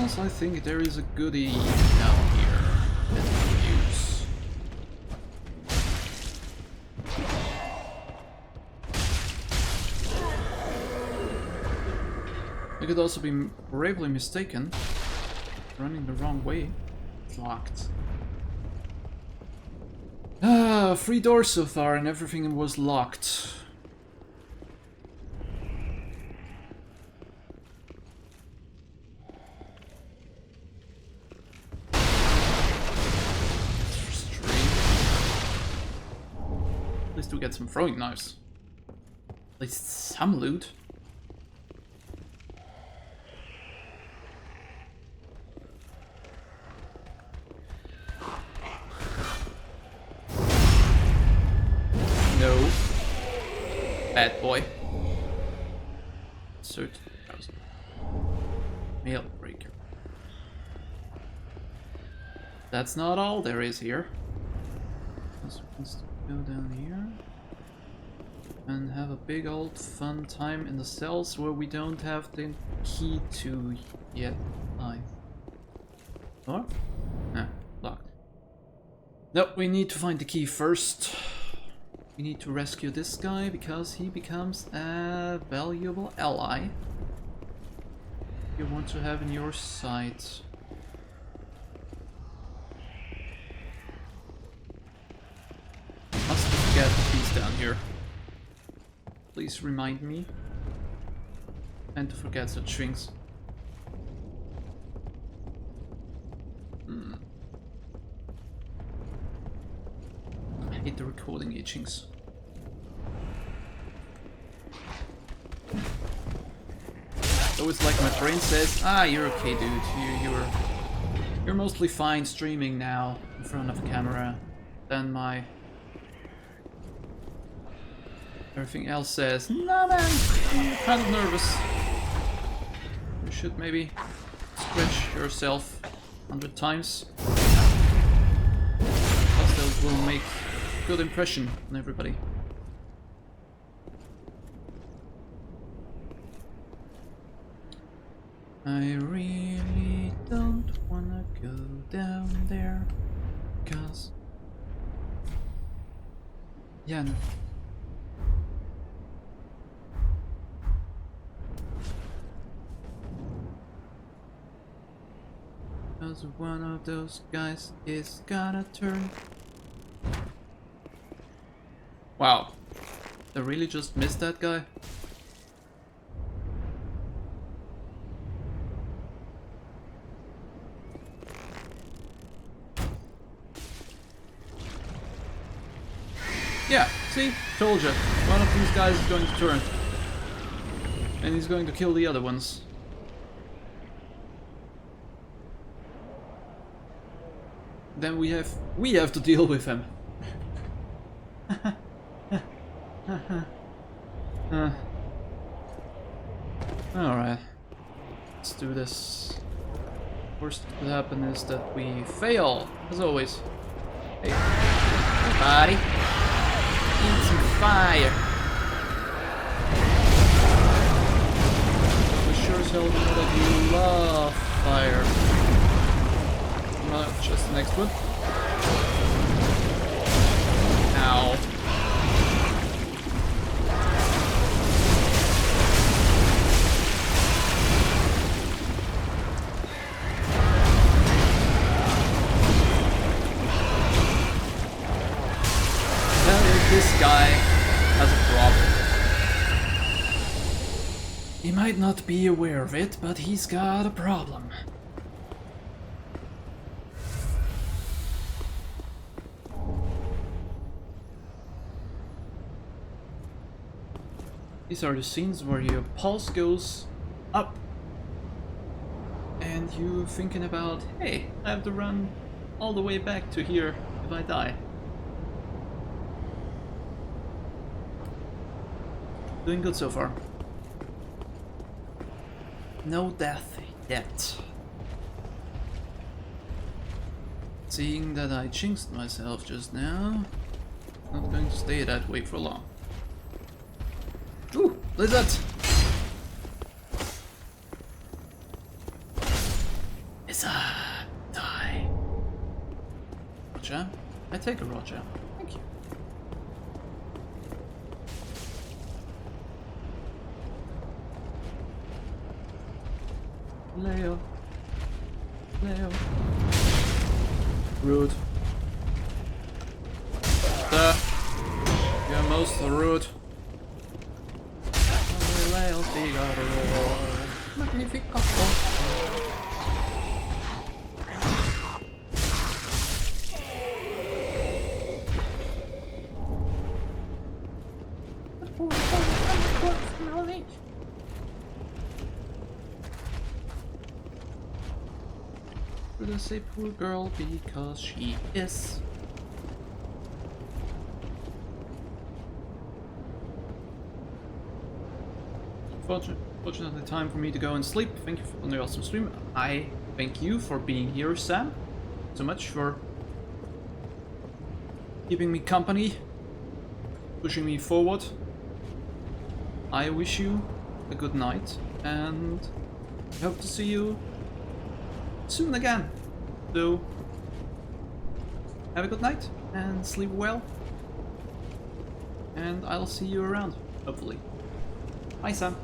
So I think there is a goodie down here that we can use. I could also be gravely mistaken. Running the wrong way. It's locked. Ah, 3 doors so far and everything was locked. At least we get some throwing knives. At least some loot. No. Bad boy. 30,000. Mail breaker. That's not all there is here. This wants to go down here. and have a big old fun time in the cells where we don't have the key to yet. Or? Nah, locked. No, we need to find the key first. We need to rescue this guy because he becomes a valuable ally you want to have in your sight. Must forget he's down here. Please remind me. And to forget such things. I hate the recording itchings. So it's like my brain says, you're okay, dude. You're mostly fine streaming now in front of a camera. Then my everything else says, no man, I'm kind of nervous. You should maybe stretch yourself 100 times. Those will make a good impression on everybody. I really don't wanna go down there, cause yeah, no. Cause one of those guys is gonna turn. Wow, they really just missed that guy? Yeah, see? Told you. One of these guys is going to turn. And he's going to kill the other ones. Then we have to deal with him. Alright. Let's do this. Worst that could happen is that we fail, as always. Hey, buddy. Eat some fire. We sure as hell know that you love fire. Not just the next one. Ow. This guy has a problem. He might not be aware of it, but he's got a problem. These are the scenes where your pulse goes up and you're thinking about, hey, I have to run all the way back to here if I die. Doing good so far. No death yet. Seeing that I jinxed myself just now, not going to stay that way for long. Ooh, lizard! Lizard, die. Roger, I take a Roger. Thank you. Leo. Leo. Rude. You're most rude. Leo Figaro. Magnifico. Should I say poor girl because she is? Fortunately, time for me to go and sleep. Thank you for the awesome stream. I thank you for being here, Sam. So much for keeping me company, pushing me forward I wish you a good night, and I hope to see you soon again. So, have a good night, and sleep well. And I'll see you around, hopefully. Bye, Sam.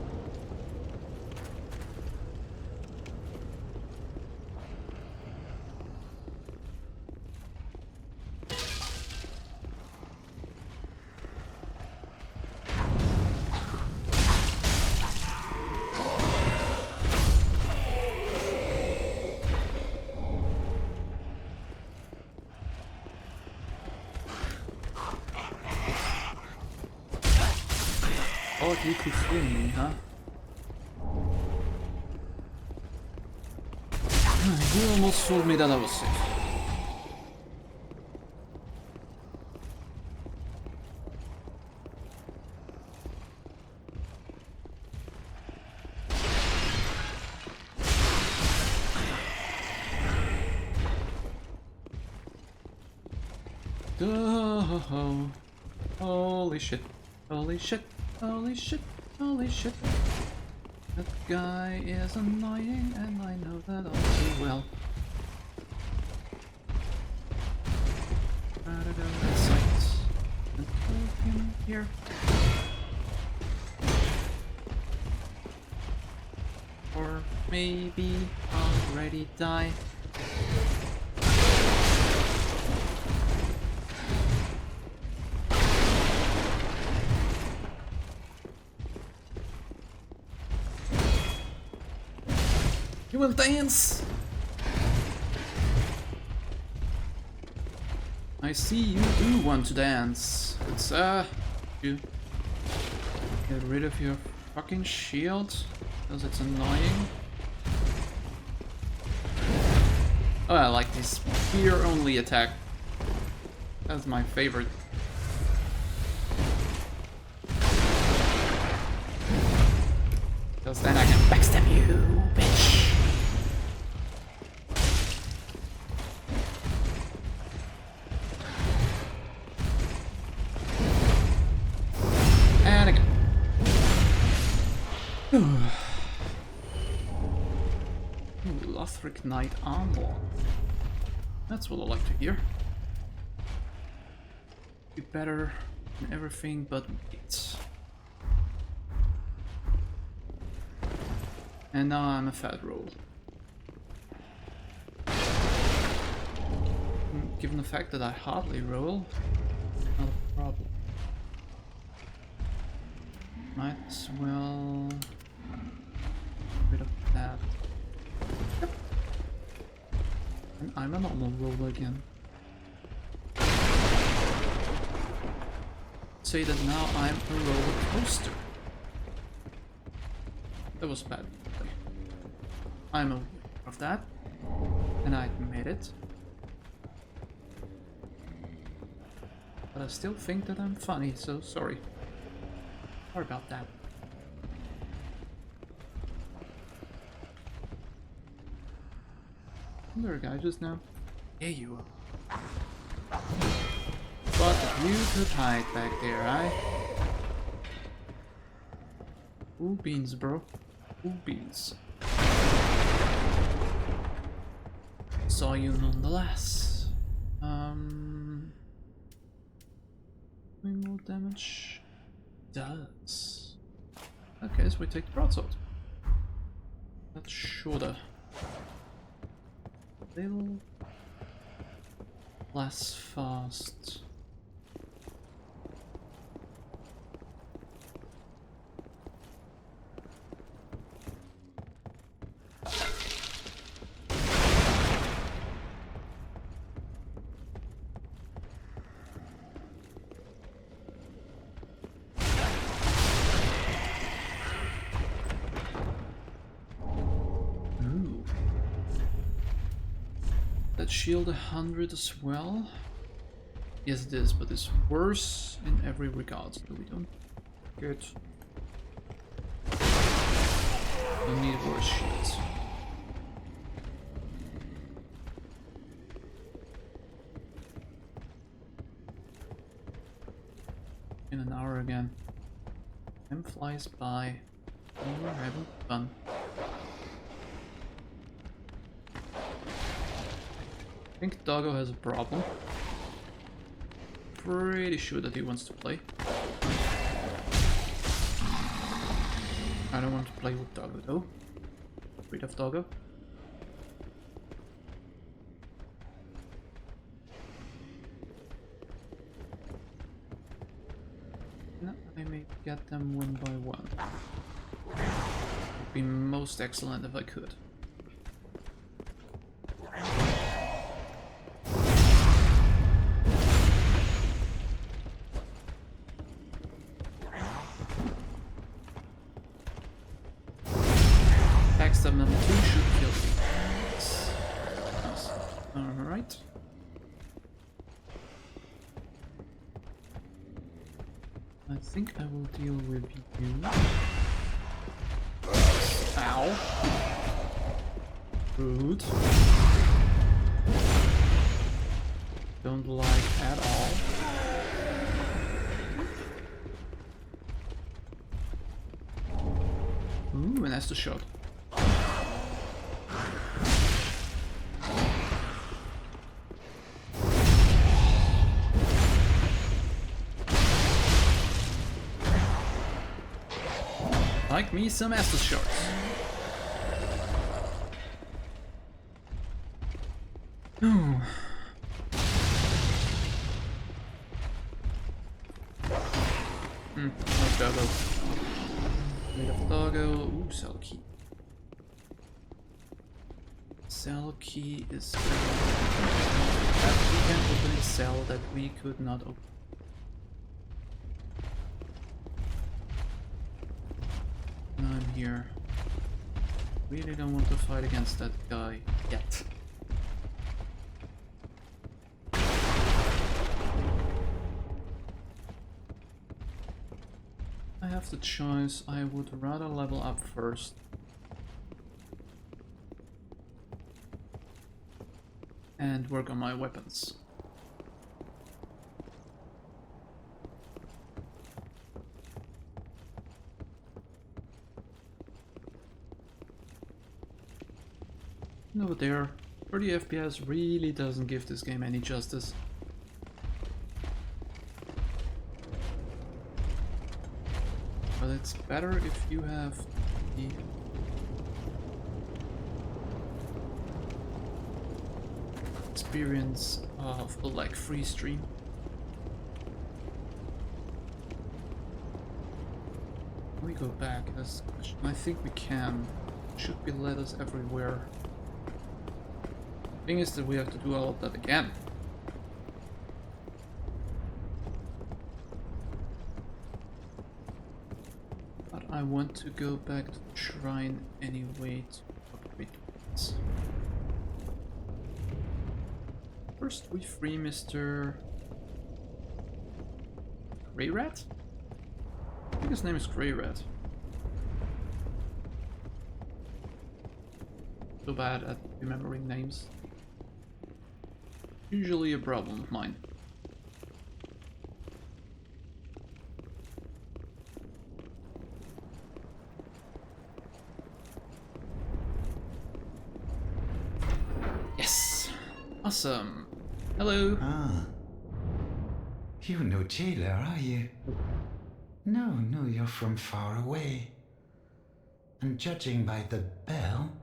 Oh, you could swing me, huh? You almost told me that I was sick. Oh, holy shit. Holy shit. Holy shit. Holy shit. That guy is annoying, and I know that all too well. Gotta go inside and put him here. Or maybe already die. You will dance! I see you do want to dance. It's you get rid of your fucking shield, because it's annoying. Oh, I like this spear only attack. That's my favorite. Because then I can backstab you, bitch. And again. Ooh, Lothric Knight armor. That's what I like to hear. Be better in everything but beats. And now I'm a fat roll. Given the fact that I hardly roll, not a problem. Might as well get rid of that. Yep. And I'm a normal roller again. Say that now I'm a roller coaster. That was bad. I'm aware of that, and I admit it. But I still think that I'm funny, so sorry. Sorry about that. Isn't there a guy just now? Yeah, you are. But you could hide back there, right? Ooh, beans, bro. Ooh, beans. Saw you nonetheless. Doing more damage? Does. Okay, so we take the broadsword. That's shorter. A little less fast. Shield 100 as well. Yes, it is, but it's worse in every regard. So we don't get. Don't need worse shields. In an hour again. Time flies by. And we're having fun. I think Doggo has a problem. Pretty sure that he wants to play. I don't want to play with Doggo though. Rid of Doggo. No, I may get them one by one. Would be most excellent if I could. Backstab number 2 should kill me. Yes. Nice. Alright. I think I will deal with you. Ow. Rude. Don't like at all. Ooh, and that's the shot. Like me some Estus shots. Oh. No Doggo. Rid of Doggo. Ooh, cell key. Cell key is good. That we can open a cell that we could not open. I'm here. Really don't want to fight against that guy yet. I have the choice. I would rather level up first. And work on my weapons. Over there, 30 FPS really doesn't give this game any justice. But it's better if you have the experience of a lag-free stream. Can we go back? That's the question. I think we can. Should be let us everywhere. Thing is that we have to do all of that again. But I want to go back to the shrine anyway to upgrade this. First we free Mr. Grey Rat? I think his name is Grey Rat. So bad at remembering names. Usually a problem of mine. Yes! Awesome! Hello! Ah. You're no jailer, are you? No, you're from far away. And judging by the bell,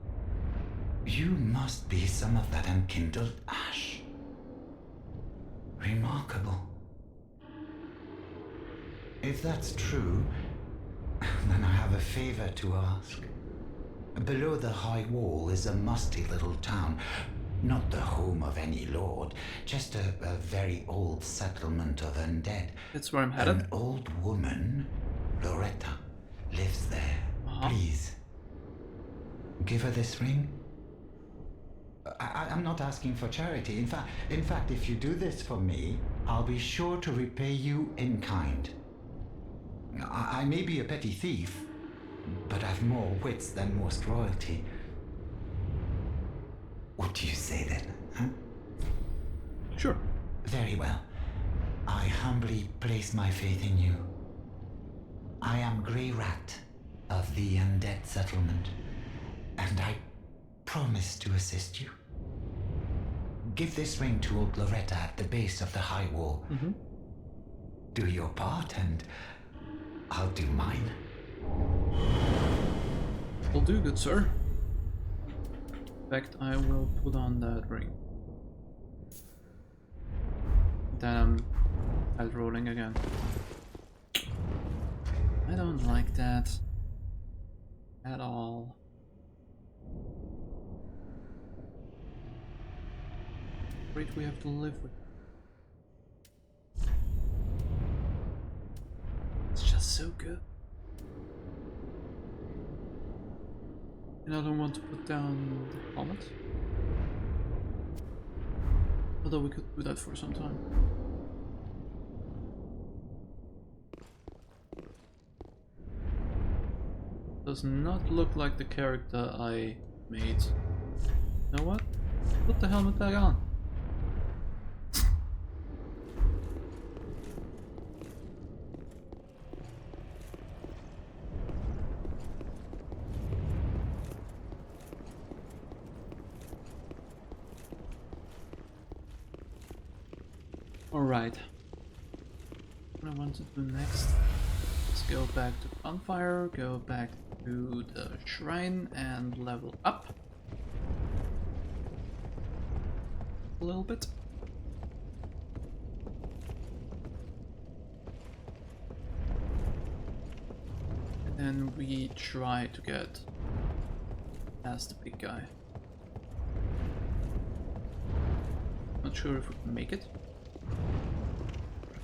you must be some of that unkindled ash. Remarkable. If that's true, then I have a favor to ask. Below the high wall is a musty little town. Not the home of any lord, just a very old settlement of undead. That's where I'm headed. An old woman, Loretta, lives there. Please, give her this ring. I'm not asking for charity. In fact, if you do this for me, I'll be sure to repay you in kind. I may be a petty thief, but I've more wits than most royalty. What do you say then, huh? Sure. Very well. I humbly place my faith in you. I am Grey Rat of the Undead Settlement, and I promise to assist you. Give this ring to old Loretta at the base of the high wall. Do your part, and I'll do mine. Will do, good sir. In fact, I will put on that ring. Then I'm rolling again. I don't like that at all. Great, we have to live with. It's just so good. And I don't want to put down the helmet. Although we could do that for some time. Does not look like the character I made. You know what? Put the helmet back on. Alright. What I want to do next is go back to BONFIRE, go back to the shrine and level up a little bit. And then we try to get past the big guy. Not sure if we can make it.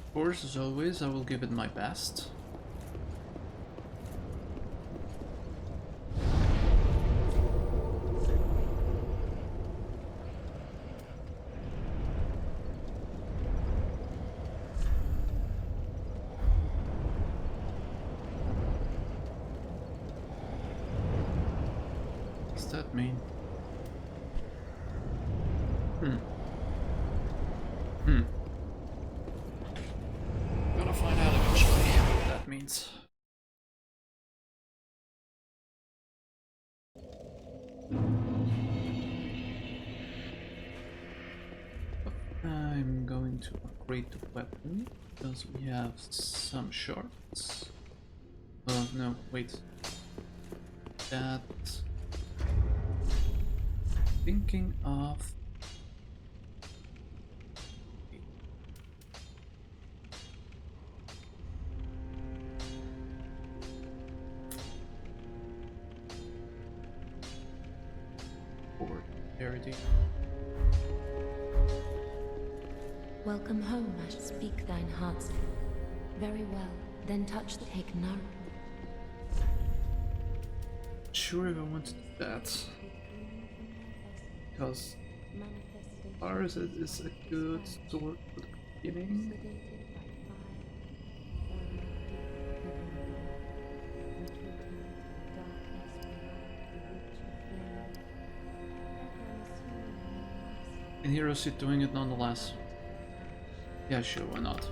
Of course, as always, I will give it my best. What does that mean? Gonna find out eventually what that means. I'm going to upgrade the weapon because we have some shards. Oh no, wait. That. Thinking of. Welcome home, I speak thine heart's. Very well, then touch the take none. Sure if I want to do that. Because ours is a good sword for the beginning. And Heroes doing it nonetheless. Yeah, sure, why not?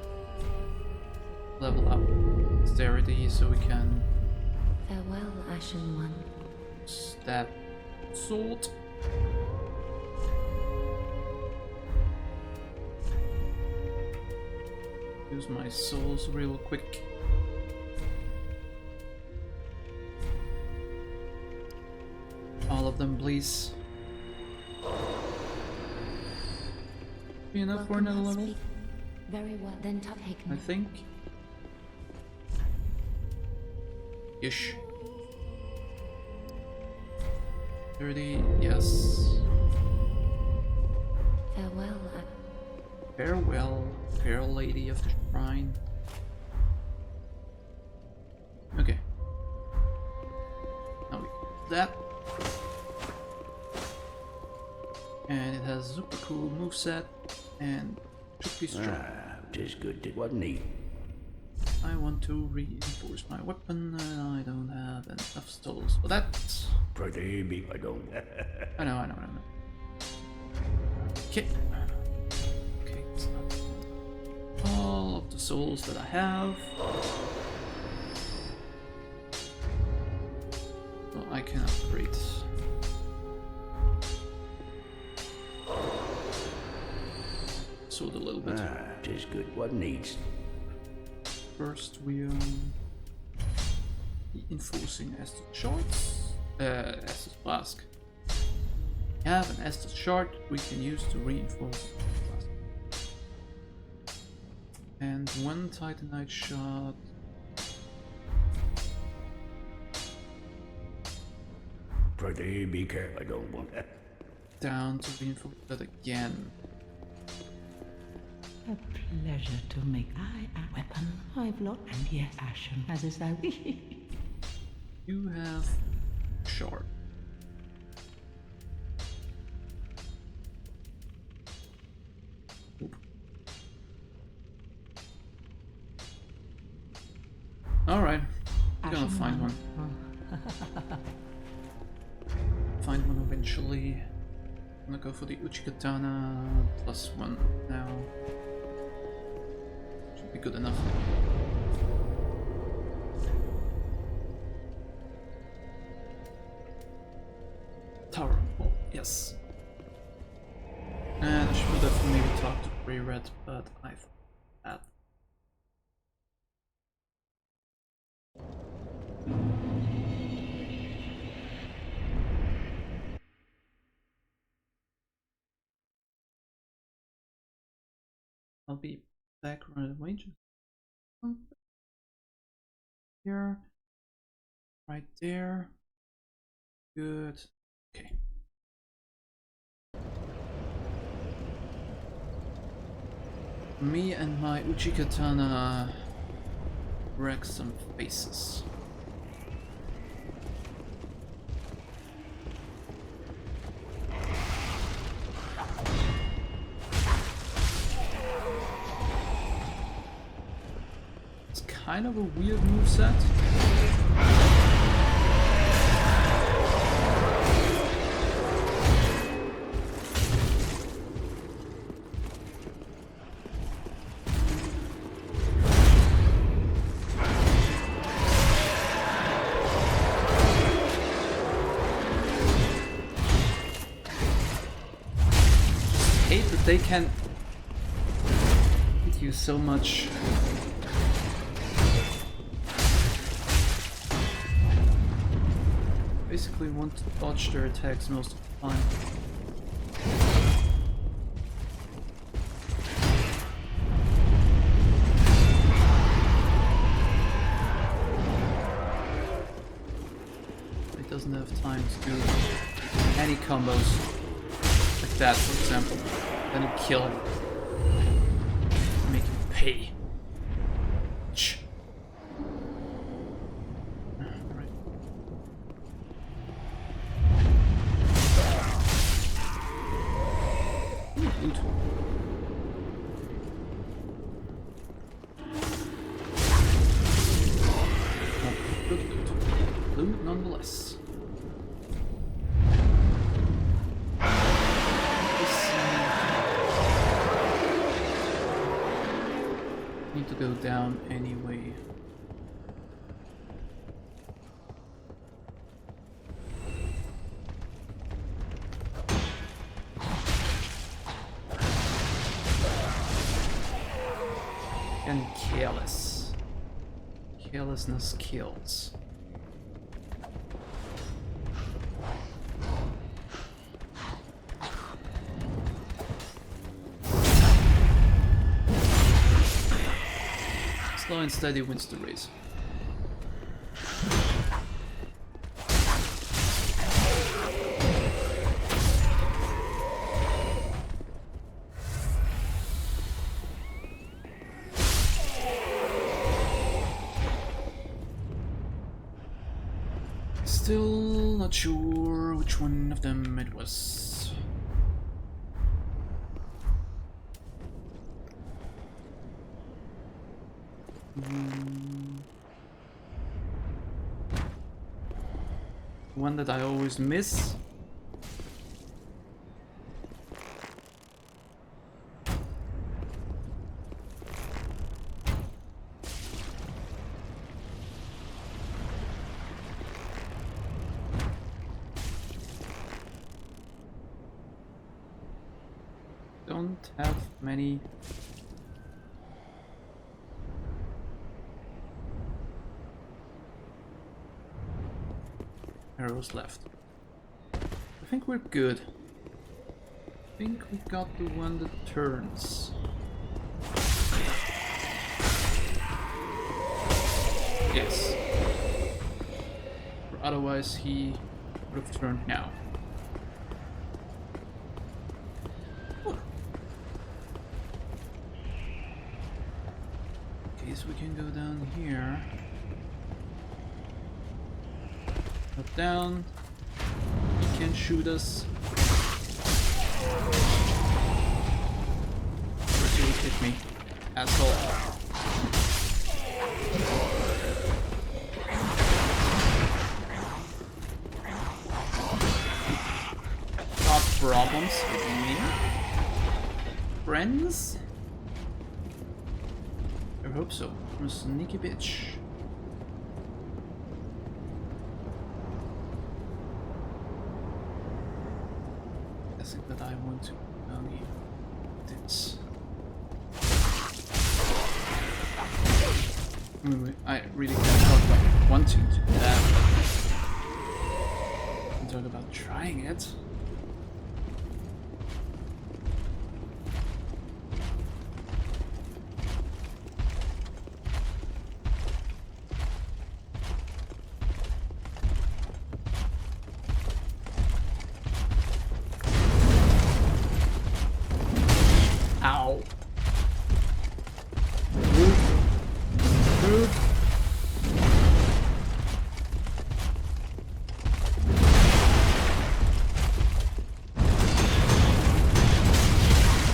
Level up dexterity so we can Farewell, Ashen One. stab sword. Use my souls real quick. All of them, please. Be enough for another level? Very well, then take I think. Ish. 30, yes. Farewell, Farewell, fair lady of the shrine. Okay. Now we do that. And it has super cool moveset and should be strong. Tis good to wasn't he? I want to reinforce my weapon and I don't have enough stalls for that. Pretty me, I don't. I know. Okay. Okay, it's not all of the souls that I have. can upgrade. Sold a little bit. Tis good. What needs? First, we reinforcing Estus shards. Estus flask. We have an Estus shard we can use to reinforce flask. And 1 Titanite shot. Pretty be careful. I don't want that. Down to reinforce that again. A pleasure to make I a weapon. I've lot and yet ashen, as is thy wish. You have shard. Alright, I'm gonna find one. Find one eventually. I'm gonna go for the Uchikatana +1 now. Should be good enough. Tower. Oh, yes. And I should have maybe talked to Grey Red, but I thought that. I'll be back right away. Just here, right there. Good. Okay. Me and my Uchikatana wreck some faces. It's kind of a weird moveset. They can hit you so much. Basically want to dodge their attacks most of the time. It doesn't have time to do any combos like that, for example. Then you kill him. Make him pay. Alright. Loot. Good loot. Loot nonetheless. Need to go down anyway. And careless. Carelessness kills. Slow and steady wins the race. Still not sure which one of them it was. One that I always miss. don't have many arrows left. I think we're good. I think we got the one that turns. Yes. Or otherwise he would have turned now. Okay, so we can go down here. Up down. He can shoot us. First you hit me, asshole. Got problems with me, friends? I hope so. I'm a sneaky bitch. That I want to down here. This. I really can't talk about wanting to do that. I can talk about trying it.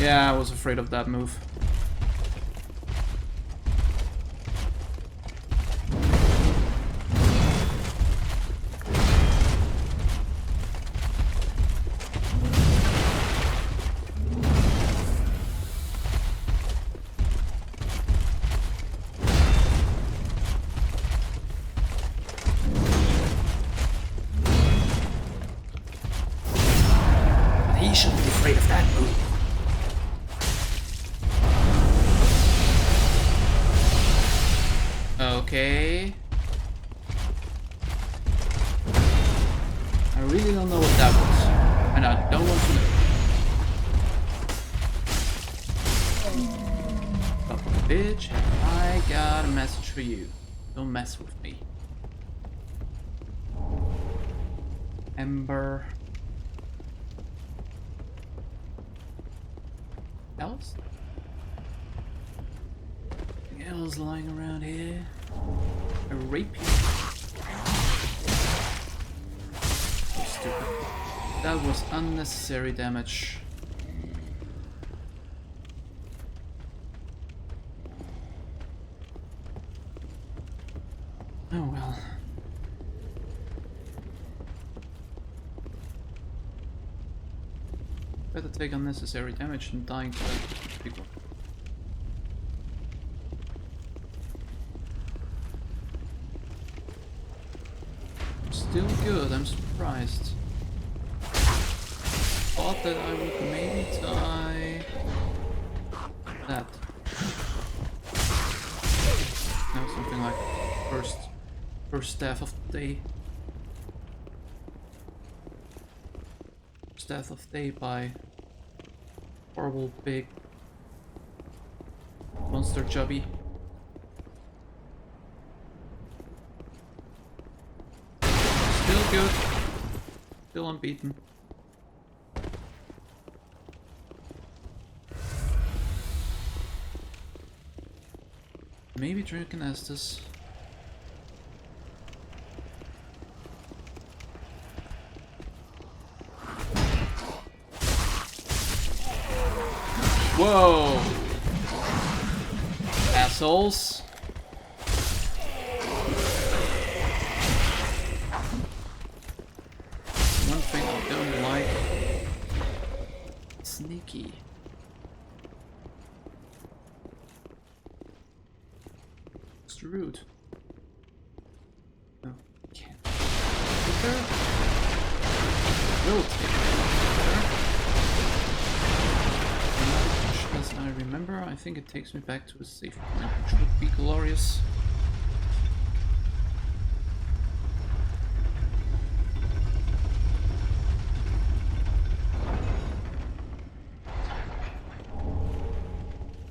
Yeah, I was afraid of that move. He shouldn't be afraid of that move. Okay. I really don't know what that was, and I don't want to know. But bitch, I got a message for you. Don't mess with me. Ember. Else? Anything else lying around here? A rapier. So stupid. That was unnecessary damage. Oh well. Better take unnecessary damage than dying to that big one. Still good, I'm surprised. Thought that I would maybe die. That. No, something like first staff of the day. Staff of the day by horrible big monster chubby. Still good. Still unbeaten. Maybe Drinking Estus. Whoa! Assholes. One thing I don't like. Sneaky. It's rude. No, can't. Will take it. I remember, I think it takes me back to a safe point, which would be glorious.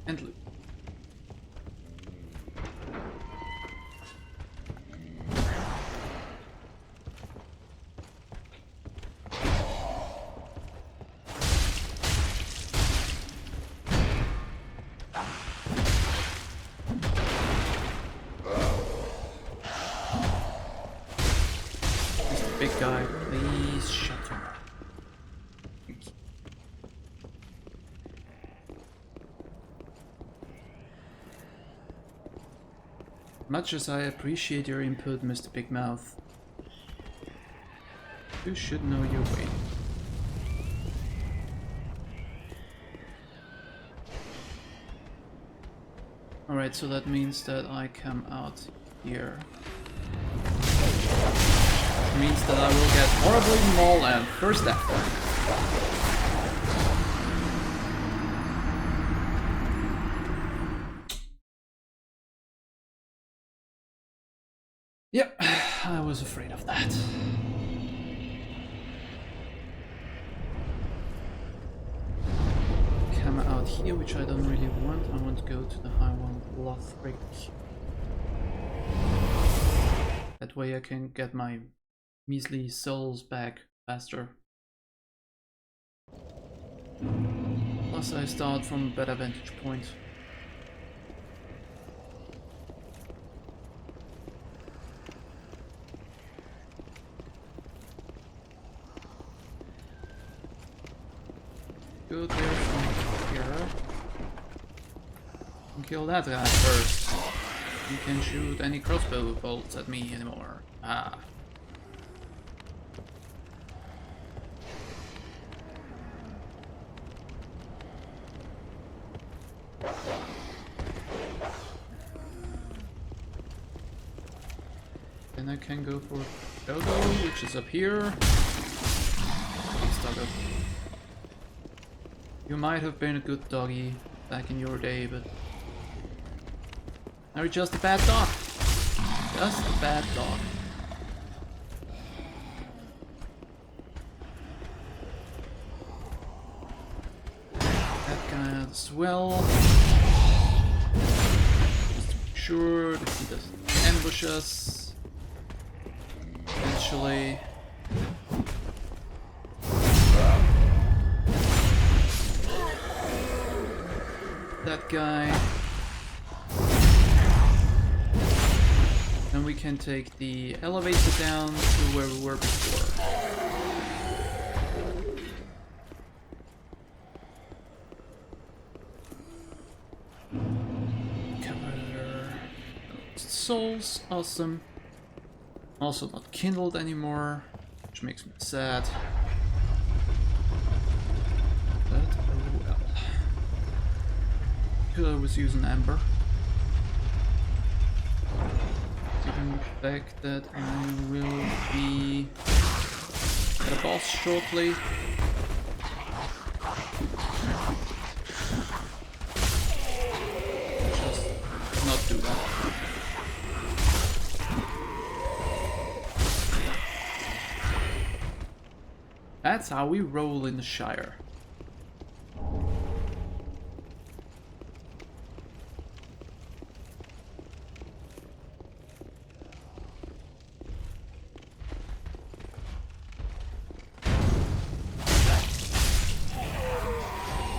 And loot. Big guy, please shut him. Thank you. Much as I appreciate your input, Mr. Big Mouth, you should know your way. Alright, so that means that I come out here. Means that I will get horribly mauled and first death. Yep, I was afraid of that. Come out here, which I don't really want. I want to go to the high one, Lothric. That way I can get my measly souls back faster. Plus I start from a better vantage point. Go there from here. And kill that guy first. You can't shoot any crossbow bolts at me anymore. Ah. Then I can go for Dodo, which is up here. Thanks, Dodo. You might have been a good doggy back in your day, but now you're just a bad dog. Just a bad dog. That guy as well. Just to make sure that he doesn't ambush us. Eventually. That guy. Then we can take the elevator down to where we were before. Cover souls, awesome. Also not kindled anymore, which makes me sad. But oh well. Could always use an amber. Given the fact that I will be at a boss shortly. Just not do that. That's how we roll in the Shire.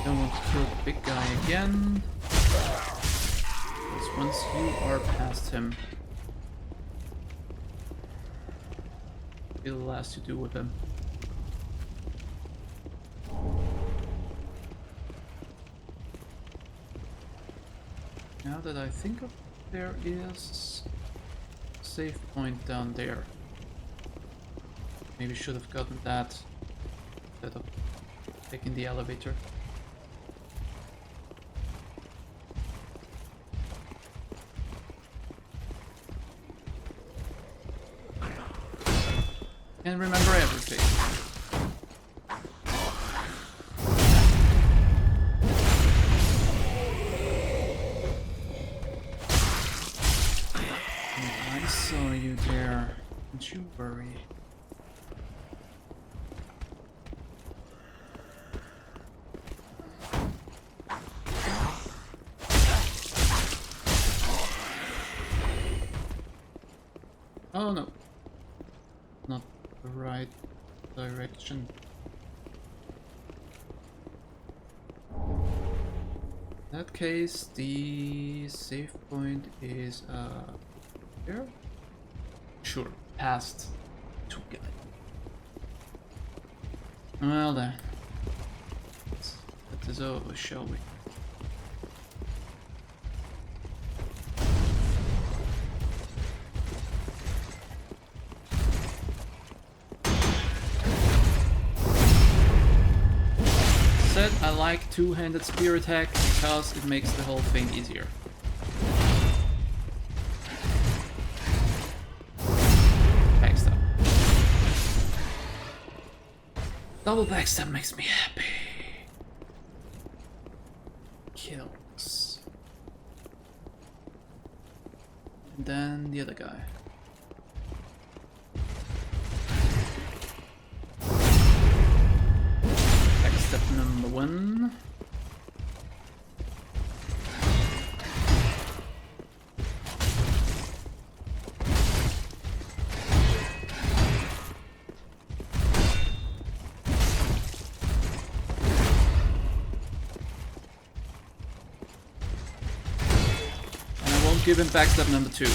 Don't want to kill the big guy again. Because once you are past him, it'll be the last you do with him. Now that I think of it, there is a save point down there. Maybe should have gotten that instead of taking the elevator. And remember everything. Don't you worry. Oh no. Not the right direction. In that case, the save point is here? Sure, past 2 guys. Well then. Let's get this over, shall we? I like two-handed spear attack because it makes the whole thing easier. Backstab. Double backstab makes me happy. Kills. And then the other guy. Step number 1. And I won't give him backstab number 2.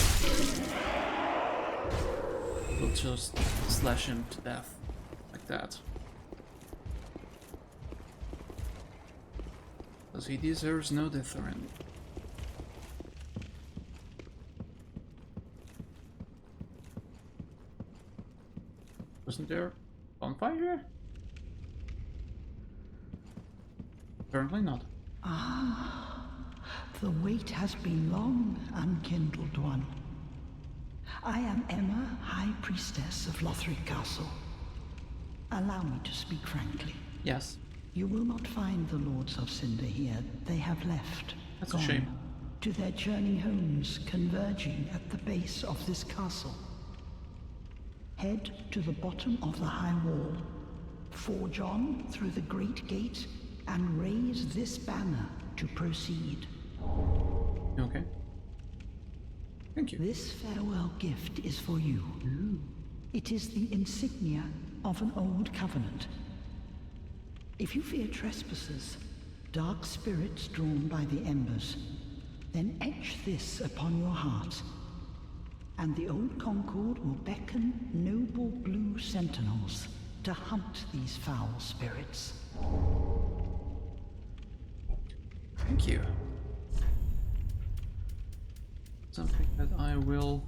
We'll just slash him to death like that. Because he deserves no different. Wasn't there bonfire? Apparently not. Ah, the wait has been long, unkindled one. I am Emma, High Priestess of Lothric Castle. Allow me to speak frankly. Yes. You will not find the Lords of Cinder here. They have left. That's gone a shame. To their journey homes converging at the base of this castle. Head to the bottom of the high wall. Forge on through the great gate and raise this banner to proceed. Okay. Thank you. This farewell gift is for you. It is the insignia of an old covenant. If you fear trespassers, dark spirits drawn by the embers, then etch this upon your heart, and the old Concord will beckon noble blue sentinels to hunt these foul spirits. Thank you. Something that I will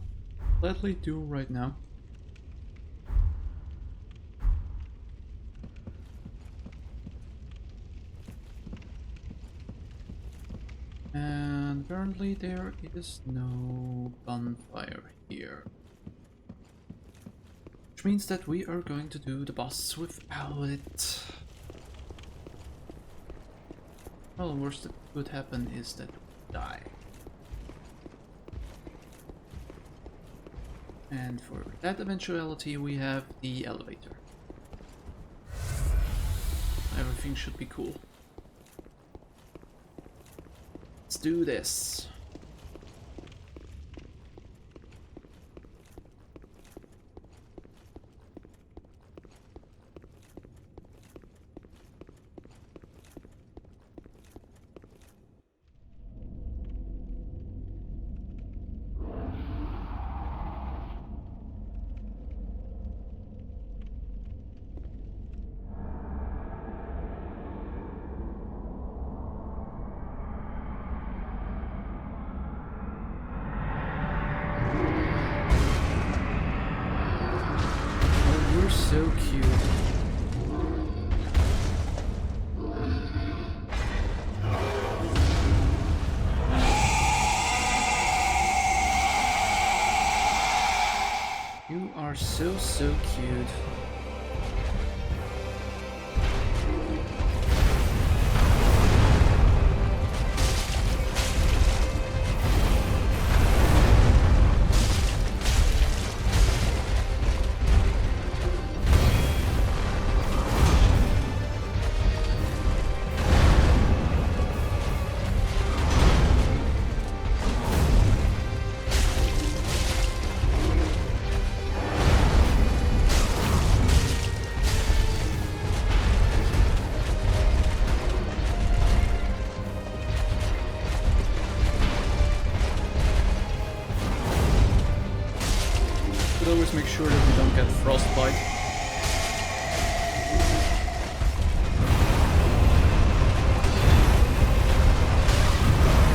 gladly do right now. And apparently there is no bonfire here. Which means that we are going to do the boss without it. Well, the worst that could happen is that we die. And for that eventuality we have the elevator. Everything should be cool. Let's do this. So cute. You are so cute. frostbite.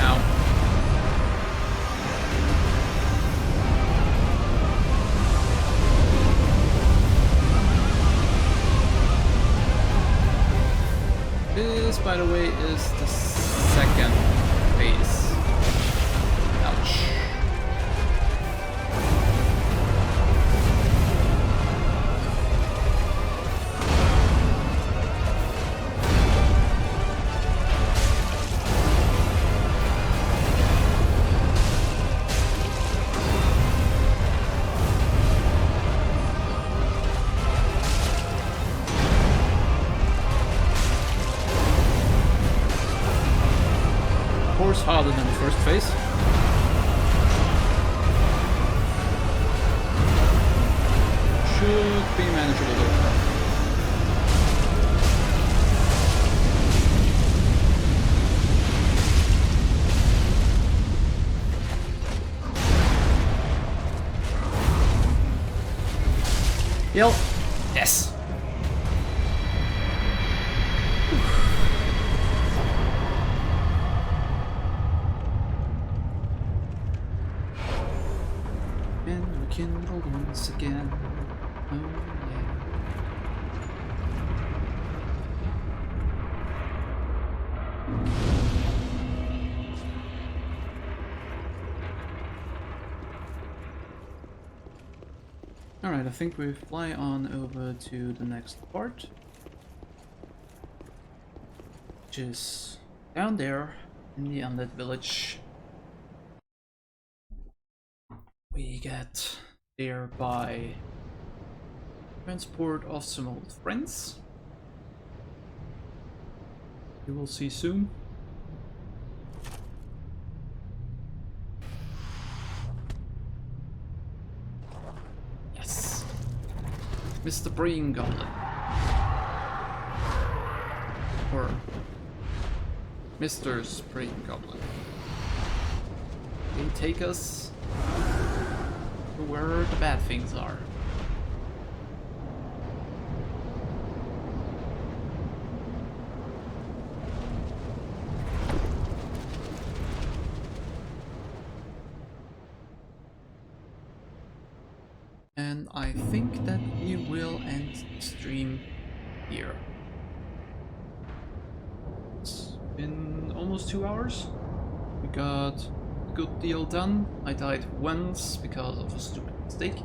Ow. This, by the way, is the second phase. Ouch. Harder than the first phase. Should be manageable though. Yep. Yes. Kindled once again. Oh yeah. Alright, I think we fly on over to the next part, which is down there in the undead village. We get there by transport of some old friends. You will see soon. Yes, Mr. Brain Goblin, or Mr. Brain Goblin. They take us where the bad things are. And I think that we will end the stream here. It's been almost 2 hours. We got good deal done. I died once because of a stupid mistake,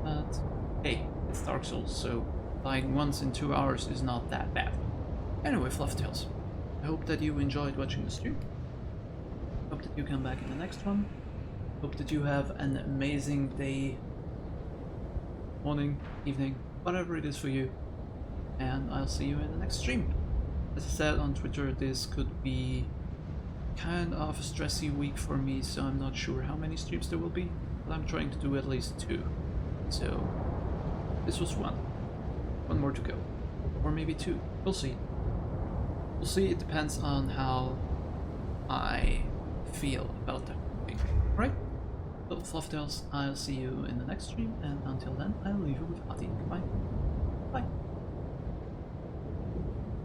but hey, it's Dark Souls, so dying once in 2 hours is not that bad. Anyway, Flufftails, I hope that you enjoyed watching the stream. Hope that you come back in the next one. Hope that you have an amazing day, morning, evening, whatever it is for you, and I'll see you in the next stream. As I said on Twitter, this could be kind of a stressy week for me, so I'm not sure how many streams there will be, but I'm trying to do at least 2. So this was 1 more to go, or maybe 2. We'll see. It depends on how I feel about that thing. Right? So Flufftails, I'll see you in the next stream, and until then I'll leave you with Ati. Goodbye. Bye.